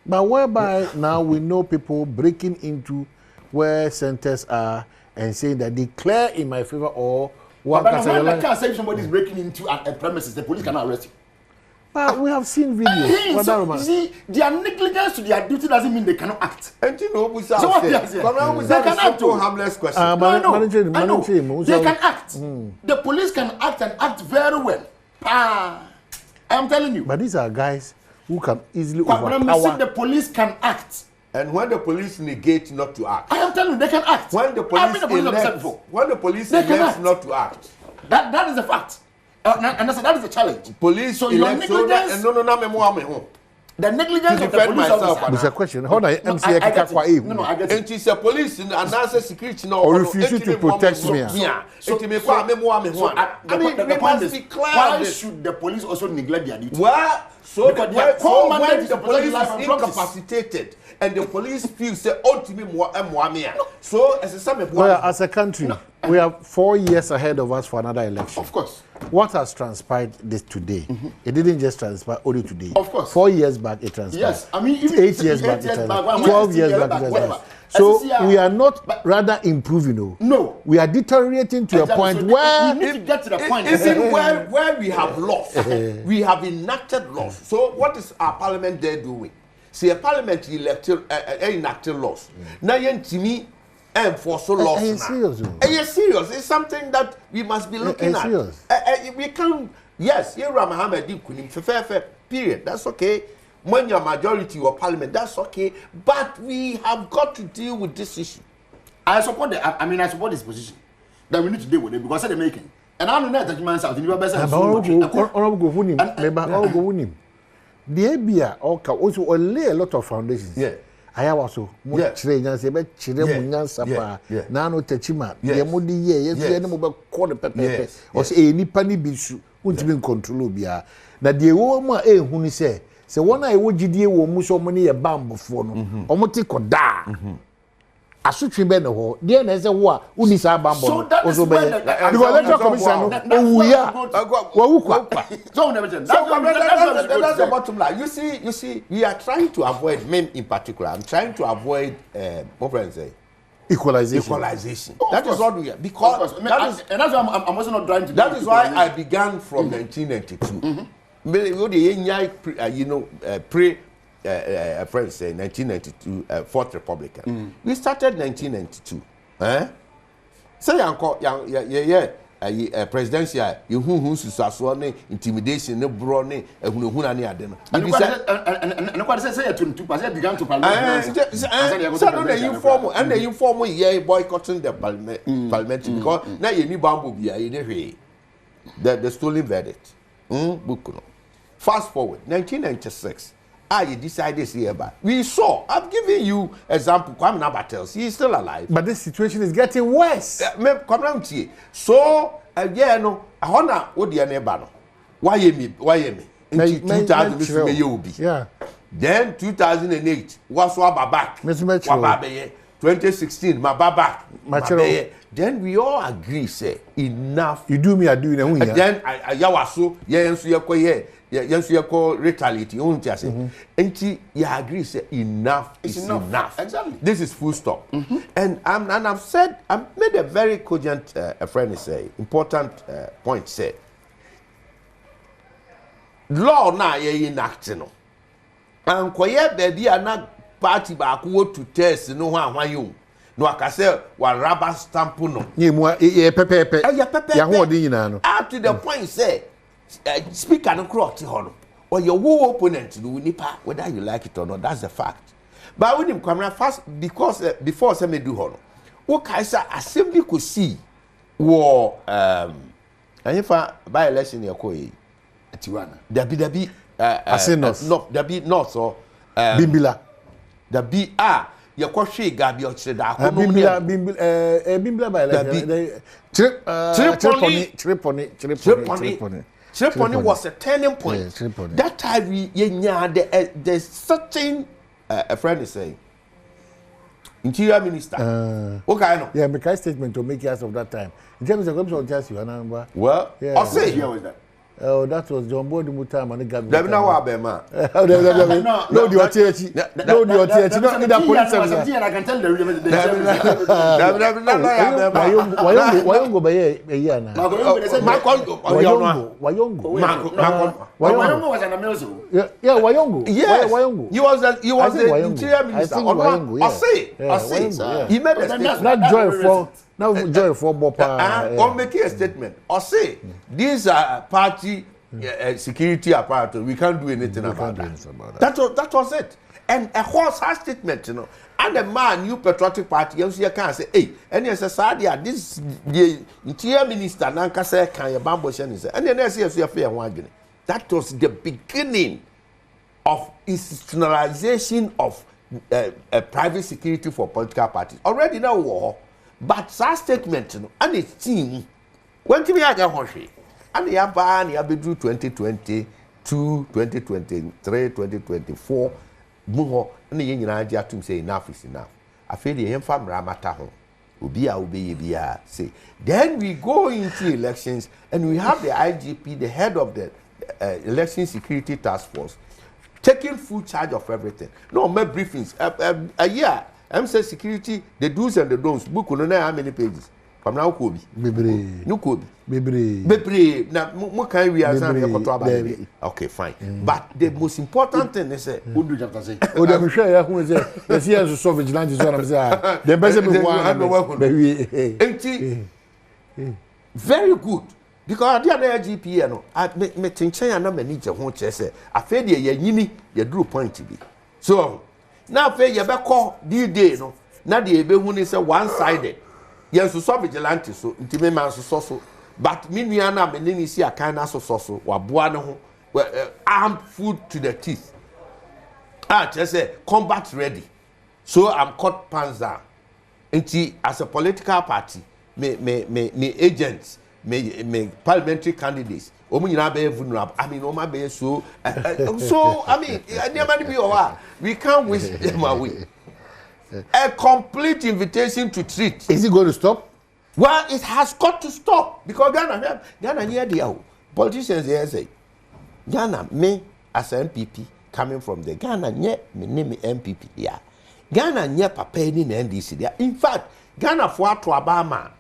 Speaker 1: But whereby now we know people breaking into where centers are and saying that declare in my favor or
Speaker 2: one can't say if somebody is breaking into a premises, the police cannot arrest you.
Speaker 1: But we have seen videos.
Speaker 2: So, see, their negligence to their duty doesn't mean they cannot act.
Speaker 3: And you know, we
Speaker 2: so what they can act to
Speaker 3: harmless question.
Speaker 2: I know. They can act. The police can act and act very well. I'm telling you.
Speaker 1: But these are guys who can easily overpower.
Speaker 2: The police can act.
Speaker 3: And when the police negate not to act,
Speaker 2: I am telling you, they can act.
Speaker 3: When the police elects not to act,
Speaker 2: that is a fact. And that is a challenge.
Speaker 3: Police
Speaker 2: so your negligence. The negligence
Speaker 3: to
Speaker 2: of the police officer.
Speaker 1: There's a question. How do I
Speaker 2: No, I get it.
Speaker 3: And she's a police and answer security now.
Speaker 1: Or refusing to protect me.
Speaker 2: Yeah.
Speaker 3: So the point is,
Speaker 2: why should the police also neglect their duty?
Speaker 3: Well, so when the police is
Speaker 2: incapacitated
Speaker 3: and the police feels say ultimately so
Speaker 1: as a country, we are 4 years ahead of us for another election.
Speaker 2: Of course.
Speaker 1: What has transpired this today? It didn't just transpire only today.
Speaker 2: Of course.
Speaker 1: 4 years back it transpired.
Speaker 2: Yes, I mean
Speaker 1: 8 years back it transpired. 12 years back it transpired. So we are not rather improving.
Speaker 2: No.
Speaker 1: We are deteriorating to a point where
Speaker 2: we need to get to the point.
Speaker 3: Isn't where we have lost. We have enacted laws. So what is our parliament there doing? See, a parliament enacted laws. Now to me enforce laws.
Speaker 1: It's serious.
Speaker 3: It's something that we must be looking at. We can, yes, period. That's okay. When you're majority or parliament, that's okay. But we have got to deal with this issue.
Speaker 2: I support this position that we need to deal with it because they're making. And I don't know that you man out in your best.
Speaker 1: The ABA also lay a lot of foundations.
Speaker 3: Yeah.
Speaker 1: I also children say be children munyasapa na no techima ye modi ye no be call the pepe or say nipa ni bisu untimi control bia na de wo mu a ehunu ni say wona e wo gidie wo mu so mo ne ye bambofo no omote koda asutwe be no ho de na say wo a uni sa bambo also be because electoral commission no owuya wa wukwa
Speaker 2: so never that's
Speaker 3: the bottom line. You see we are trying to avoid men in particular. I'm trying to avoid what friends say equalization.
Speaker 2: That is what we are, because and that's why I'm also not trying to.
Speaker 3: That is why I began from 1992. Friends say 1992 Fourth Republican. We started 1992. Say presidential you susaso ne intimidation ne bro ne ehunahuna ne ade no.
Speaker 2: And what say 22% began to parliament.
Speaker 3: And the informal yeah boycotting the parliament because now you need bamboo bia you dey the stolen verdict. Book no. Fast forward, 1996. You decided to hear about. We saw. I've given you example. Kwabena tells he is still alive.
Speaker 1: But this situation is getting worse.
Speaker 3: So again, no. I wanna what the neighbor no. Why me? In 2000,
Speaker 1: yeah.
Speaker 3: Then 2008 was back. 2016, my back. Then we all agree, say enough.
Speaker 1: You do me, I do you.
Speaker 3: Then I yawaso, yes, you call retaliate. You won't just say, and you agree, say enough is enough.
Speaker 2: Exactly.
Speaker 3: This is full stop. And I've said, I made a very cogent, a friend say, important point. Say, law na ye enacting. And quiet baby are not party back to test no one you. No, I can say one rubber stamp no.
Speaker 1: Pepe.
Speaker 3: Up to the point say, speaker no cross or your war opponent do nipa whether you like it or not. That's the fact. But when him come fast because before say me do hono. What can say assembly could see war and if by election you call
Speaker 2: Tiwana.
Speaker 3: Dabi no dabi north or
Speaker 1: Bimbila.
Speaker 3: Dabi you call she gabi or cheda.
Speaker 1: Bimbila by
Speaker 3: Tripoli was a turning point. That time there's certain a friend is saying Interior Minister. Okay, no.
Speaker 1: Yeah, make a statement to make use of that time. In terms of just you remember.
Speaker 3: Well,
Speaker 1: yeah.
Speaker 3: I'll say
Speaker 2: Here was that.
Speaker 1: Oh, that was John Boyd Mutam and the Gabi.
Speaker 3: There no Abema.
Speaker 1: No, the church. No, the church. Not the police.
Speaker 2: I can tell the
Speaker 1: Why go by a year now?
Speaker 2: Wayongo was an amazing.
Speaker 1: Yeah, Wayongo.
Speaker 3: Yes.
Speaker 1: Wayongo.
Speaker 3: You was the Interior Minister. I say. He made a statement.
Speaker 1: Not joy for Bopa.
Speaker 3: Or make a statement. Or say these are party security apparatus. We can't do anything about that. That was it. And a horse has statement, you know. And a man, new patriotic party, you can say, hey, and yes, this the Interior Minister, Nanka say, can you bamboo and then there's a fair one. That was the beginning of institutionalization of private security for political parties. Already now war, but that statement, you know, and its team went to me at a horsey. And the Yaban, Yabidu 2022, 2023, 2024. More and the United to say enough is enough. I feel the infam Ramata home. Ubia say. Then we go into elections and we have the IGP, the head of the election security task force, taking full charge of everything. No, my briefings. A year, I'm saying security, the do's and the don'ts. Book will know how many pages. From now, Kobe. No Kobe. Bebre. Now, what can we answer? Okay, fine. But the most important thing is,
Speaker 2: who do you have to say?
Speaker 1: Oh, I'm sure who is there? The CS so vigilante is what I'm saying. The best one.
Speaker 3: Very good. Because the other GP, no, I think China manager won't say, I feel you drew point to be. So now, fair you back call the day, no, not the Ebe is one sided. Yes, so vigilante, so intimate man so. But Miniana Menini see a kind of so, or Buano, armed food to the teeth. Just say combat ready. So I'm caught pants down. And as a political party, me agents, me parliamentary candidates. I mean, Oma be so. So I mean, we can't wish them away. A complete invitation to treat.
Speaker 1: Is it going to stop?
Speaker 3: Well, it has got to stop because Ghana near the politicians here say Ghana me as an MPP coming from the Ghana nye me name MPP yeah. Ghana nye papa ni na NDC there. In fact, Ghana for to Obama,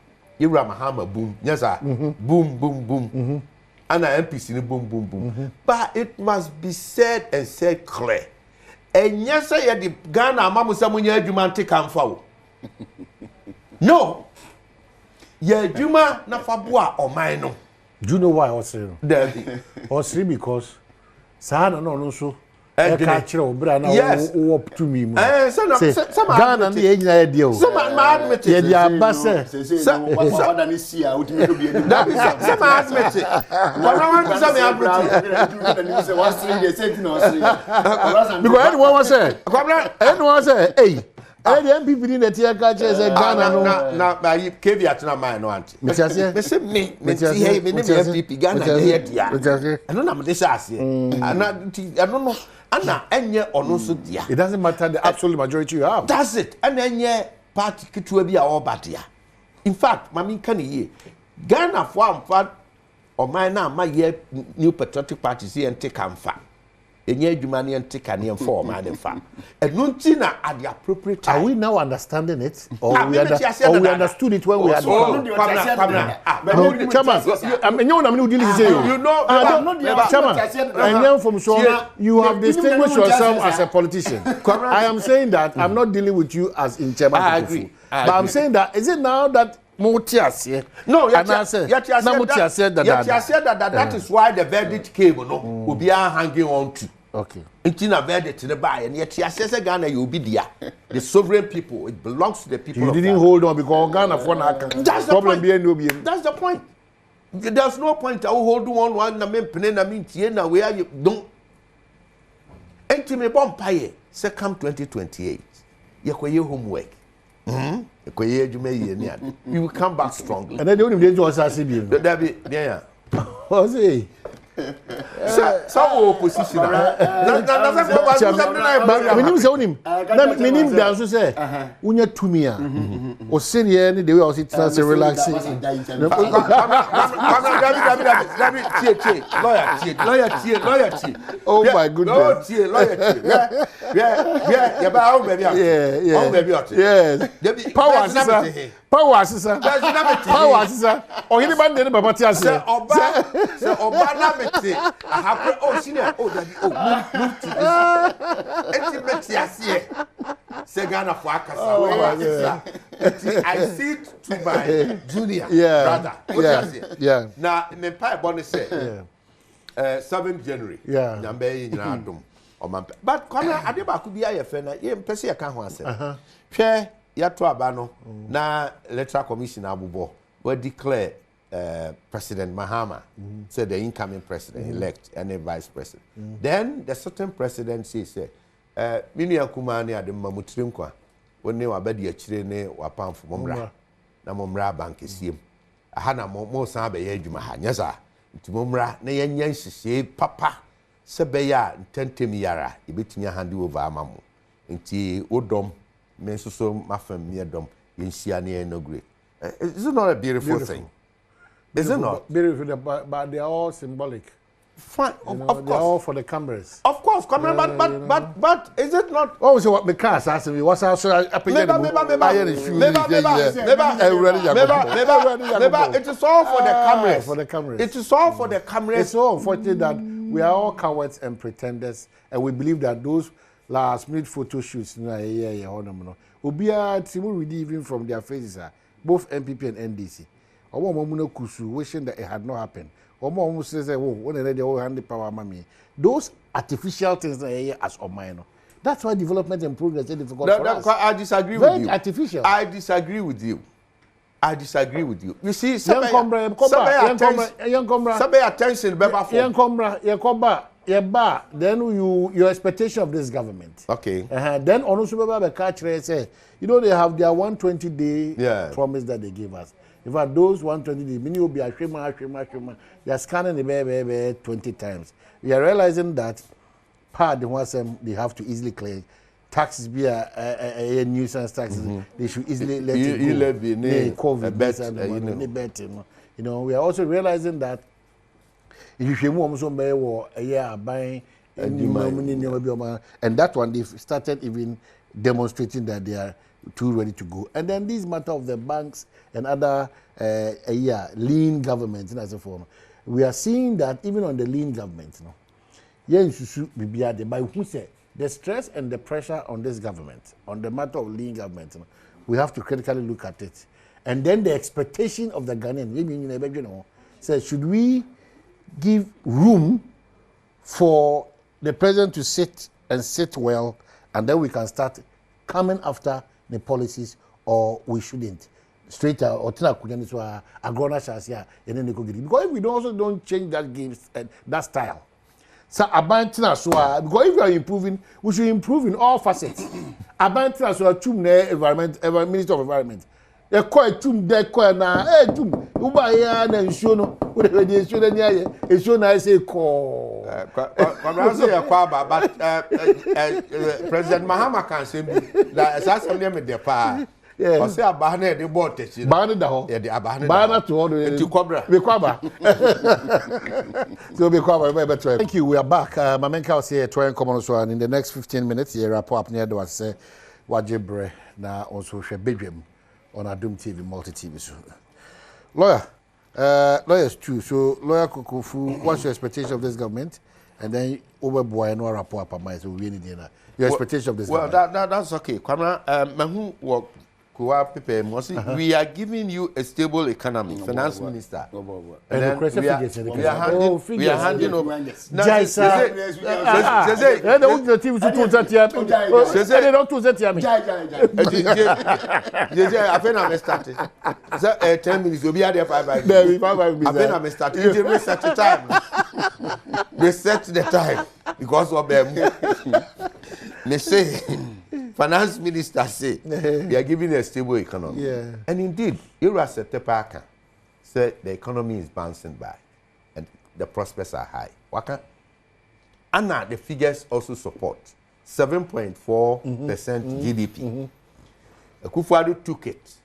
Speaker 3: Ira Mahama boom, yes sir, boom, and MPC ni boom. But it must be said and said clear. And yes sir, the Ghana mamu samunya adwuma take am fa wo. No. Yeah, Juma na fabua or mine.
Speaker 1: Do you know why I was saying?
Speaker 3: There.
Speaker 1: Or three because Sahana no so. catch you, brother.
Speaker 3: Yes.
Speaker 1: Up to me.
Speaker 3: Some
Speaker 1: Ghana and the age deal.
Speaker 3: Some admit
Speaker 1: Yeah,
Speaker 3: it.
Speaker 1: the ambassador.
Speaker 3: Some admit it. But I want to say
Speaker 1: because anyone say, hey. I the MPP in the tear catch as a Ghana no.
Speaker 3: Now, I caveat na mine no auntie. Me say me hey me MPP Ghana here dia. I don't know this as here. I don't know. Ana enye ono so dia.
Speaker 1: It doesn't matter the absolute majority you have.
Speaker 3: That's it. Ana enye party ketua bi a obadia. In fact, mami kan ye. Ghana for amfa o man na ma ye new patriotic party see and take amfa. Enye adwuma ne nteka ne for man dem fa. Enu nti na at the appropriate time.
Speaker 1: Are we now understanding it or we understood it when we had
Speaker 3: Chairman,
Speaker 1: you know Chairman, and then from Shona you have distinguished yourself as a politician. I am saying that I'm not dealing with you as in Chairman.
Speaker 3: I agree.
Speaker 1: But I'm saying that is it now that Motias here?
Speaker 3: No, that is why the verdict came, no, will be hanging on to.
Speaker 1: Okay.
Speaker 3: Until a verdict in the buy, and yet Ghana, you be there. The sovereign people, it belongs to the people.
Speaker 1: You didn't hold on because Ghana for
Speaker 3: that's the problem. That's the point. There's no point. I will hold one na where you don't. Enti me bomb pay, say come 2028. You homework. You will come back strongly.
Speaker 1: And then the only day was Asibi.
Speaker 3: That be there.
Speaker 1: Was he?
Speaker 3: Some opposition.
Speaker 1: Minim say onim. Na minim dan so say unya tumi a. O senior ni the way o sit say relaxing. Lawyer. Oh my goodness. Lawyer. Yeah, ba how baby. Yes. Power sisa. Ohini ba ndene baba ti ase.
Speaker 3: Say oba na mete. I have senior. Daddy, move to this. Intimacy here. Say Ghana for Akasa. I see it to my junior brother.
Speaker 1: Yeah.
Speaker 3: Now, me pie bonus say 7th January.
Speaker 1: Yeah.
Speaker 3: Nyambe nyina adom. But kwana adeba ku bia ye fe na ye mpese ye ka ho ase. Hwe ya to aba no na electoral commission abubo we declare President Mahama said the incoming president elect and a vice president. Then the certain president says minu yakuma ne ade mamutire nkwa woni wa bedi akire ne wapamfo momra na momra bank esiem aha na mo san be ye adwuma ha nyesa nti momra na yenya nhihye papa se be ya ntentem yara ebetumi hande over amamu nti wodom me so mafam me dom yenhia ne inaugurate. Is it not a beautiful thing? Is it not?
Speaker 1: Beautiful, but they are all symbolic.
Speaker 3: Fine, of course.
Speaker 1: They're all for the cameras.
Speaker 3: Of course, but is it not?
Speaker 1: Oh, so what the cars asking me? What's also it
Speaker 3: is all for the cameras.
Speaker 1: For the cameras.
Speaker 3: It is all for the cameras.
Speaker 1: It's so unfortunate that we are all cowards and pretenders, and we believe that those last-minute photo shoots, Ubia Timu even from their faces, both MPP and NDC. Wishing that it had not happened. Almost says, "Oh, when they all hand the power, mommy." Those artificial things as of mine. That's why development and progress is difficult for us.
Speaker 3: I disagree with you.
Speaker 1: Artificial.
Speaker 3: I disagree with you. You see,
Speaker 1: young comrade, then your expectation of this government.
Speaker 3: Okay.
Speaker 1: Then also catch say, they have their 120-day promise that they gave us. In fact, those 120 days, many will be ashima. They are scanning the baby 20 times. We are realizing that part they have to easily clear. Taxes be a nuisance taxes. They should easily let it go. We are also realizing that if you want buying and that one they started even demonstrating that they are too ready to go. And then this matter of the banks and other lean governments as a form, we are seeing that even on the lean government, the stress and the pressure on this government, on the matter of lean government, we have to critically look at it. And then the expectation of the Ghanaian, says, should we give room for the president to sit and sit well, and then we can start coming after the policies, or we shouldn't. Straight out, or because if we don't change that game, that style. So abantina so because if you are improving, we should improve in all facets. Abantina so tum na environment, Minister of Environment. The quite tum de quite na tum uba ya na nsuo no we dey nsuo na nya nsuo na say call.
Speaker 3: Kwabena say Kwaba, but President Mahama can say that assembly me dey pa. Yeah. Say abahane dey board techi.
Speaker 1: Bahane da ho.
Speaker 3: Yeah, the abahane.
Speaker 1: Bahane to all the
Speaker 3: Kwabra.
Speaker 1: Be Kwaba. So be Kwaba we better. Thank you. We are back. My main house here trying common so and in the next 15 minutes here wrap up near the was say wajebre na also share Badwam on Adom TV multi TV so. Lawyer, lawyers too. So lawyer Kokofu, what's your expectation of this government? And then over boy no wrap up my so we need your expectation of this government.
Speaker 3: Well, that's okay. Kwabena mahu work we are giving you a stable economy, finance minister.
Speaker 1: And then we
Speaker 3: are handing over. I 10 minutes. We'll be at 5 minutes. Reset the time because of them. They say. Finance minister say they are giving a stable economy.
Speaker 1: Yeah.
Speaker 3: And indeed, Irasa Tepaka said the economy is bouncing back and the prospects are high. Waka? And now the figures also support 7.4% GDP. Akufo-Addo took it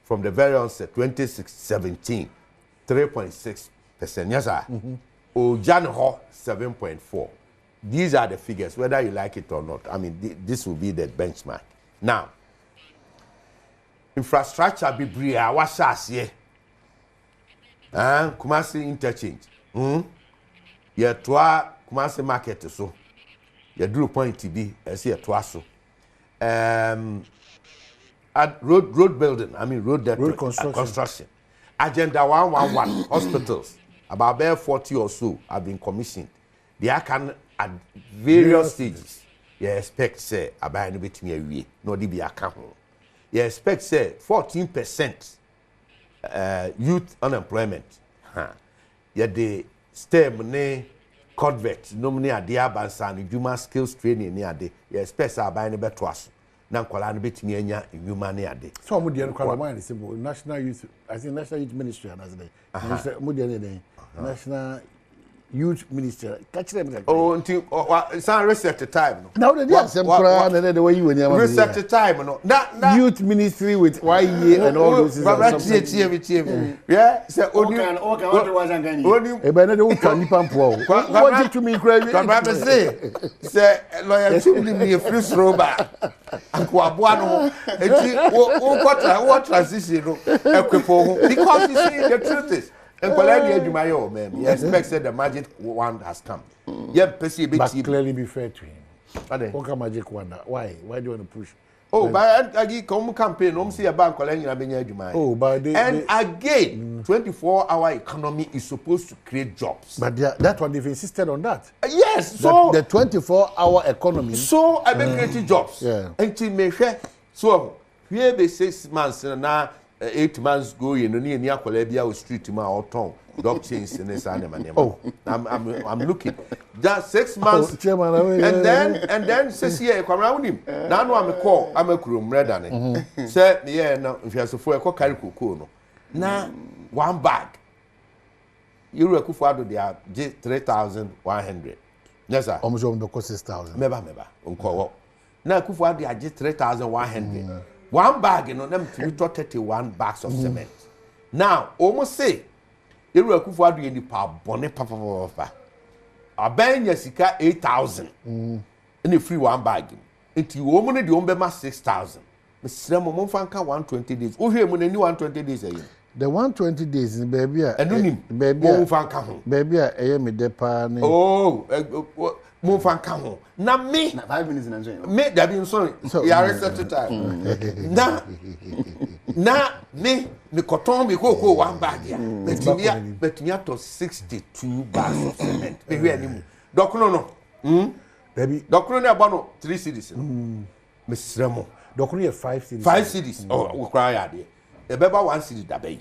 Speaker 3: from the very onset, 2017, 3.6%. Yes, sir. Ojanho, 7.4%. These are the figures, whether you like it or not. I mean, this will be the benchmark. Now, infrastructure be bria washas ye. Kumasi interchange. Ye toa Kumasi market so. Ye drew point to be as ye toa so. At road building, I mean road construction. Agenda 111 hospitals, about 40 or so have been commissioned. They can at various stages. You expect say abai no betimi awie no de bi aka ho. You expect say 14% youth unemployment. You the STEM ne convert no mni ade abansa no dwuma skills training ne ade. You expect say abai no beto aso. Na nkwala no betimi anya dwuma ne ade.
Speaker 1: So mo de nkwala man simple national youth I think national youth ministry and as they mo de national youth minister catch them like
Speaker 3: until some reset the time
Speaker 1: no now they some cry and the way you when you
Speaker 3: reset the time no that
Speaker 1: youth ministry with YE and all those
Speaker 3: yeah say
Speaker 1: only e be na dey can nipa mpo what did to me cry
Speaker 3: say lawyer to me free thrower anko aboa no enti what transition no equipo because you see the truth is and man, you expect that the magic wand has come.
Speaker 1: But clearly be fair to him. What magic wand? Why? Why do you want to push?
Speaker 3: Oh, but I come campaign, see a bank collecting a
Speaker 1: oh, but
Speaker 3: again, 24-hour economy is supposed to create jobs.
Speaker 1: But that's what they've insisted on that.
Speaker 3: Yes, so
Speaker 1: the 24-hour economy.
Speaker 3: So I been creating jobs.
Speaker 1: Yeah.
Speaker 3: Until me so here be 6 months now. 8 months go in no near Kwabena or street ma or town dog chains in this animal. Oh, I'm looking. Just 6 months. And then says here come around him. Now I'm a call, I'm a crew red on it. Say yeah, no, if you have for a carry cocoa. Now 1 bag. You Akufo-Addo they are 3,100. Yes, sir.
Speaker 1: Almost on the cost 6,000.
Speaker 3: Meba. Now Akufo-Addo they are just 3,100. 1 bag, you know, them to 31 bags of cement. Now, almost say, you will Akufo-Addo in the power bonnet papa. A bang yasika 8,000 in the free 1 bag. Into woman, the Ombema 6,000. Mr. Momonfanka 120 days. Oh, here, when 120 days a year.
Speaker 1: The 120 days in baby, baby, I am a depan.
Speaker 3: Oh, move and come home. Now me,
Speaker 2: 5 minutes and
Speaker 3: me that being sorry. You are reset time. Now me cotton me go 1 bag here. But me to 62 bags of cement. Me anymore. Doc no.
Speaker 1: Debbie.
Speaker 3: Doctor ne aba no 3 cities no. Mesremo.
Speaker 1: Doctor 5 cities.
Speaker 3: 5 cities. Oh, we cry ade. E beba 1 city da bay.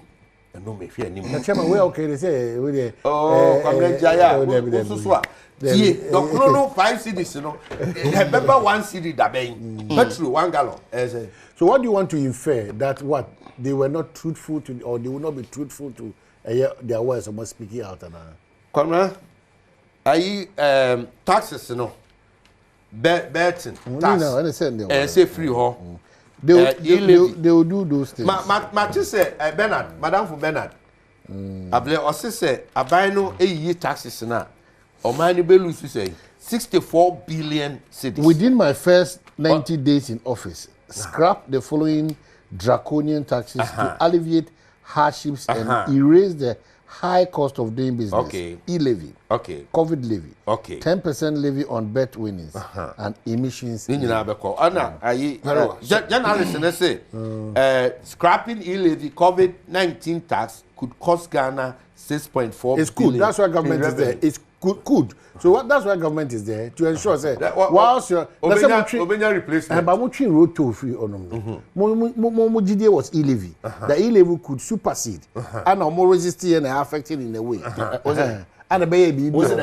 Speaker 3: E no me hwe anim.
Speaker 1: Na chairman we okay they say we dey.
Speaker 3: Oh, Kwabena Jaya. So a. Tie, doctor no 5 cities no. E beba 1 city da bay. Petrol 1 gallon.
Speaker 1: So what do you want to infer that what they were not truthful to or they will not be truthful to their words or speaking out and
Speaker 3: Kwabena taxes no. Betting tax.
Speaker 1: No, I
Speaker 3: say free ho.
Speaker 1: They will do those things.
Speaker 3: Ma say Bernard, Madam for Bernard. Able o say aban no eyi taxes na. O man ni be lose say 64 billion cedis.
Speaker 1: Within my first 90 days in office, scrap the following draconian taxes to alleviate hardships and erase the high cost of doing business.
Speaker 3: Okay.
Speaker 1: E-levy.
Speaker 3: Okay.
Speaker 1: COVID levy.
Speaker 3: Okay.
Speaker 1: 10% levy on bet winnings and emissions.
Speaker 3: Ni nyina be call. Ana ayi journalists say scrapping e-levy COVID-19 tax could cost Ghana 6.4
Speaker 1: It's good. That's why government is there. It's good. So that's why government is there to ensure say whilst your
Speaker 3: Obenya replacement.
Speaker 1: But we road toll free on mo GDA was e-levy. The e-levy could supersede and more resisting and affecting in a way. And the baby
Speaker 2: was it?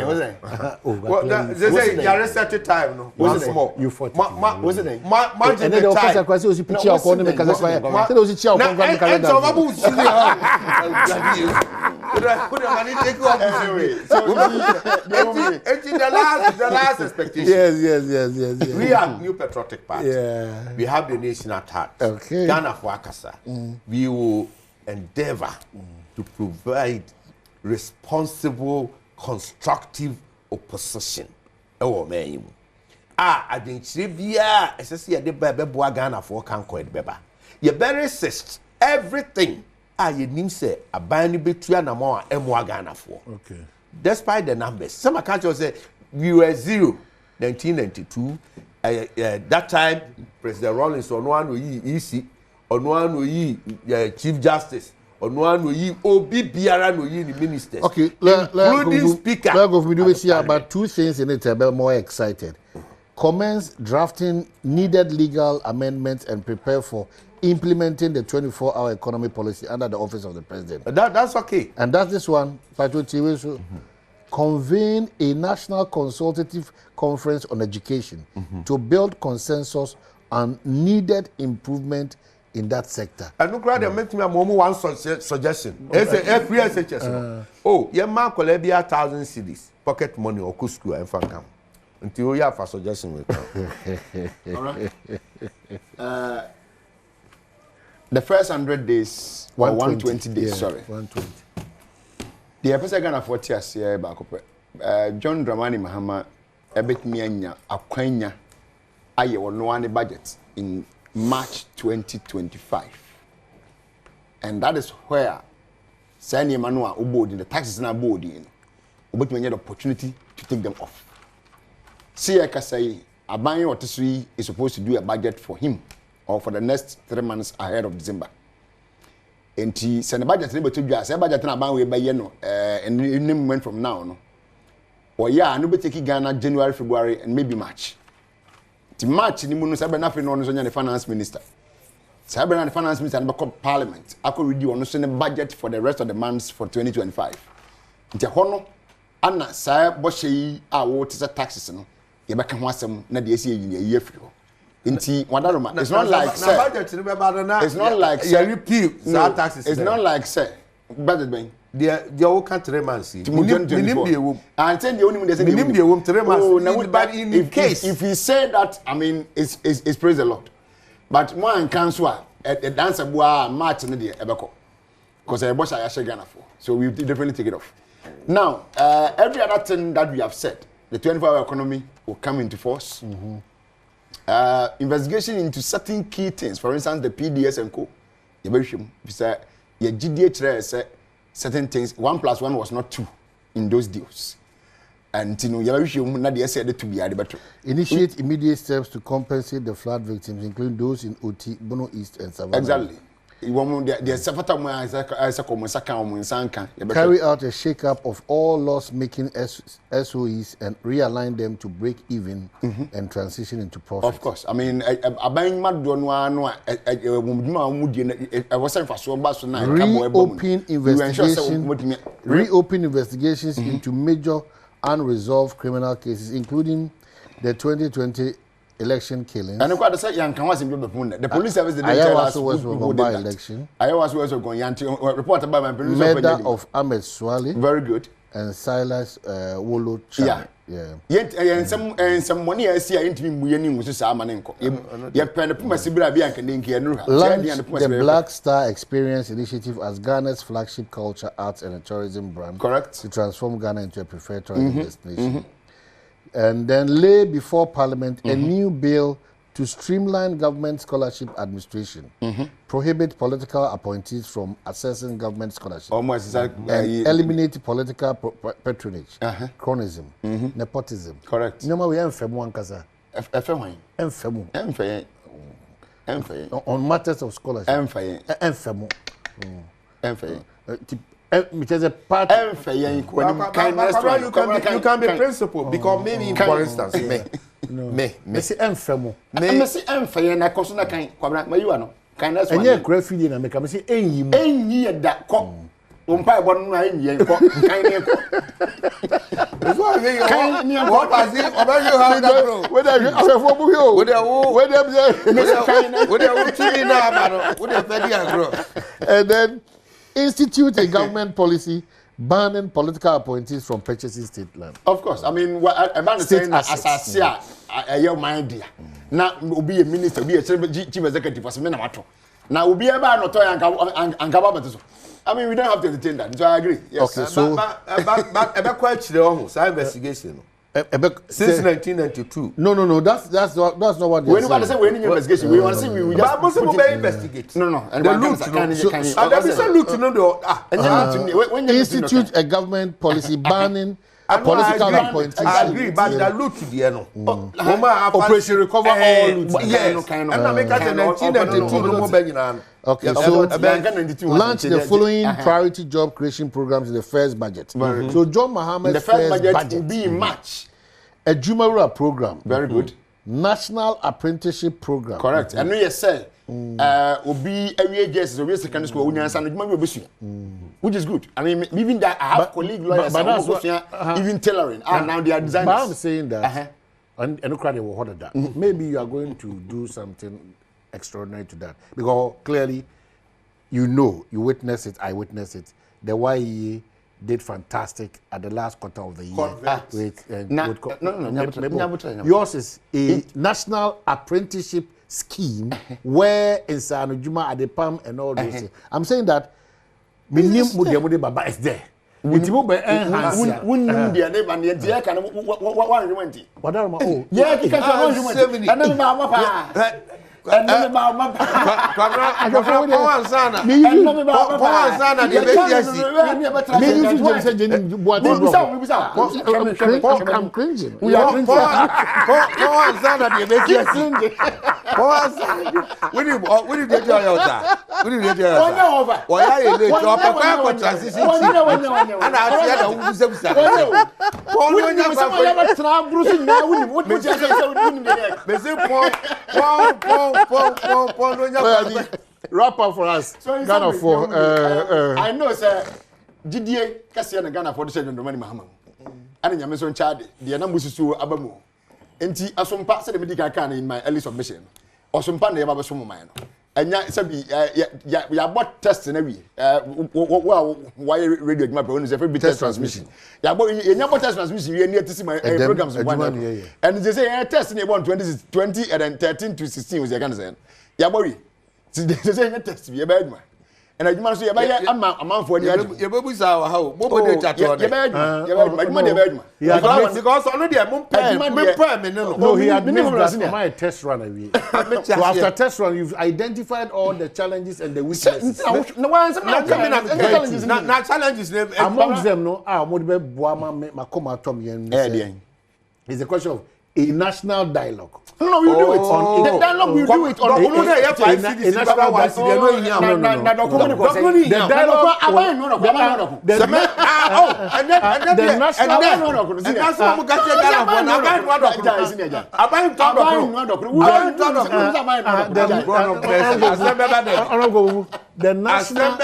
Speaker 3: Well, they say you arrested at time no.
Speaker 2: Was it more?
Speaker 1: You 40.
Speaker 2: Was it?
Speaker 1: And then the officer kwasi osi pichi akọ no because why say osi chi akọ kwa because
Speaker 3: na babu usi put the money take off it's the last expectation.
Speaker 1: Yes.
Speaker 3: We are New Patriotic Party.
Speaker 1: Yeah.
Speaker 3: We have the nation at heart.
Speaker 1: Okay.
Speaker 3: Ghana for Akasa. We will endeavor to provide responsible, constructive opposition. Ewo me yimu. Adinchire bia esese ye de ba boa Ghana for kan ko de beba. Ye better resist everything. Ye nim say aban ni betua na mo a emo Ghana for.
Speaker 1: Okay.
Speaker 3: Despite the numbers, some countries say we were 0 1992. That time President Rawlings on one EC, on one Chief Justice. Obi biara no yi ministers.
Speaker 1: Okay,
Speaker 3: including speaker.
Speaker 1: We do see about two things in it. I'm more excited. Commence drafting needed legal amendments and prepare for implementing the 24-hour economy policy under the office of the president.
Speaker 3: That's okay.
Speaker 1: And that's this one. Convene a national consultative conference on education to build consensus on needed improvement in that sector.
Speaker 3: I don't grab them. Make me one suggestion. Every SHS. Oh, your man could be 1,000 cedis, pocket money or school and fan camp. Until you have a suggestion.
Speaker 2: All right. The first 100 days, 120 days, sorry.
Speaker 1: 120.
Speaker 2: The episode Ghana 40 years here back up. John Dramani Mahama, ebet me anya akwanya aye no one budget in March 2025. And that is where Sani Manua Ubodi, the taxes na body, but we need the opportunity to take them off. See, I can say, Abanyo Otisri is supposed to do a budget for him or for the next 3 months ahead of December. And he send a budget to you, I say budget na Abanwe by Yeno, and in a moment from now. No? Or yeah, no be taking Ghana January, February, and maybe March. To March, the Munu Sabanafin on the finance minister. Saban the finance minister and become parliament. I could read you on the budget for the rest of the months for 2025. Nti hono ana sa bohye a wo tisa taxes no ye beka ho asem na de esi yin ye afiri ho. Nti wadaroma it's not like say it's not like say
Speaker 3: repeat taxes.
Speaker 2: It's not like say budget ben
Speaker 3: the whole country man see.
Speaker 2: And then the only they say
Speaker 3: but in case
Speaker 2: if he say that, I mean it's praise the Lord. But one cancel a dancer boy March in the ebeko. Because I boss I Ghana for. So we definitely take it off. Now, every other thing that we have said, the 24-hour economy will come into force. Investigation into certain key things, for instance, the PDS and co. Your GDH said certain things. 1 + 1 was not 2 in those deals. And you know, not said to be better.
Speaker 1: Initiate immediate steps to compensate the flood victims, including those in OT, Bono East, and Savannah.
Speaker 2: Exactly.
Speaker 1: Carry out a shake-up of all loss-making SOEs and realign them to break even and transition into profit.
Speaker 2: Of course. I mean,
Speaker 1: reopen investigations into major unresolved criminal cases, including the 2020 election killings.
Speaker 2: And the police service didn't tell us who did that.
Speaker 1: Election.
Speaker 2: I was going to report about my police.
Speaker 1: Murder of Ahmed Swale.
Speaker 2: Very good.
Speaker 1: And Silas Wolo Chan.
Speaker 2: Yeah. Yet and some money I see into me was a manenko. Yet pen the Pumasibra Bianca
Speaker 1: launched the Black Star Experience Initiative as Ghana's flagship culture, arts, and tourism brand.
Speaker 2: Correct.
Speaker 1: To transform Ghana into a preferred tourism destination. And then lay before Parliament a new bill to streamline government scholarship administration, prohibit political appointees from accessing government scholarship, and eliminate political patronage, cronism, nepotism.
Speaker 2: Correct.
Speaker 1: No matter we enfemu ankasa. Enfemu. On matters of scholarship. Enfemu. Which is a part.
Speaker 3: You can be principled because maybe, for instance, me
Speaker 1: say enfemu.
Speaker 2: Me say enfemu na koso na kan Kwabena ma you ano. Kan that's one.
Speaker 1: Enye kura fidi na make me say enyi mu.
Speaker 2: Enyi da ko. Umpa ebo no enyi ko kan ne ko.
Speaker 3: So I mean what was it about you how that bro?
Speaker 1: Whether you afefo bu yo. Whether and then institute a government policy banning political appointees from purchasing state land.
Speaker 2: Of course. I mean, what I'm saying as a your mind dear. Now, will be a minister, be a chief executive for some matter. Now, will be about not to I mean, we don't have to entertain that. So I agree. Yes.
Speaker 1: Okay, so
Speaker 3: but quite the almost investigation. Since 1992.
Speaker 1: No. That's not what.
Speaker 2: When you say we investigation, we want to see we just.
Speaker 3: But most of them investigate.
Speaker 2: No.
Speaker 3: And the loot.
Speaker 1: Institute a government policy banning political appointees.
Speaker 3: I agree, but the loot to the end.
Speaker 1: Operation Recover All Loot.
Speaker 3: Yes. And I make us in 1992.
Speaker 1: Okay, so launch the following priority job creation programs in the first budget. So John Mohammed's
Speaker 2: the first budget will be in March.
Speaker 1: A Jumarua program.
Speaker 2: Very good.
Speaker 1: National apprenticeship program.
Speaker 2: Correct. And we say will be every year will be secondary school which is good. I mean, even that I have colleague lawyers even tailoring. Now they are designers.
Speaker 1: But I'm saying that and nobody will order that. Maybe you are going to do something extraordinary to that, because clearly you witness it, I witness it. The YEA did fantastic at the last quarter of the year. Yours is a national apprenticeship scheme where in Sanujuma at the PAM and all those things. I'm saying that minimum Baba is there.
Speaker 2: And then about my
Speaker 1: I'm cringing.
Speaker 3: We are
Speaker 1: wrap up for us. Ghana for
Speaker 2: I know, sir. GDA Cassian Ghana for the second money, Mahama. And I'm so charged. The number is so abamu. And as some parts of the medical can in my early submission. Or some pan never some mine. And we are bought tests in every why radio my program is every test transmission. Yeah, but in your test transmission, you need to see my programs. And they say testing about 20 and then 13 to 16 was the Ghana. Yeah, boy. They say test me a bad man. And I must say, I'm a man for your baby's our how. Because already
Speaker 1: no, he had missed that my test run away. So after test run, you've identified all the challenges and the weaknesses.
Speaker 2: No one's not challenges.
Speaker 3: Not challenges.
Speaker 1: Amongst them, no, Buama Makoma Tom Yen. It's a question of a national dialogue.
Speaker 2: No, we do it. The dialogue we do it on
Speaker 3: the national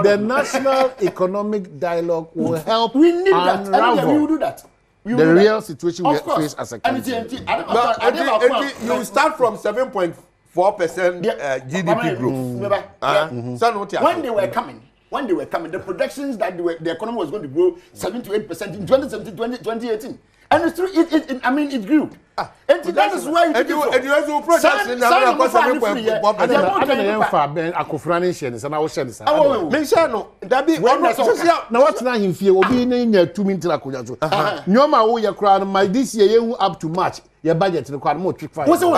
Speaker 1: the national economic dialogue will help.
Speaker 2: We need that. And we will do that.
Speaker 1: The real situation we face as a country.
Speaker 3: You start from 7.4% GDP growth.
Speaker 2: When they were coming, the projections that the economy was going to grow 7 to 8% in 2017, 2018. And it's true, I mean, it grew. And that is why
Speaker 3: it grew. And you also project in the up to March. Your budget required more trick fight. What's the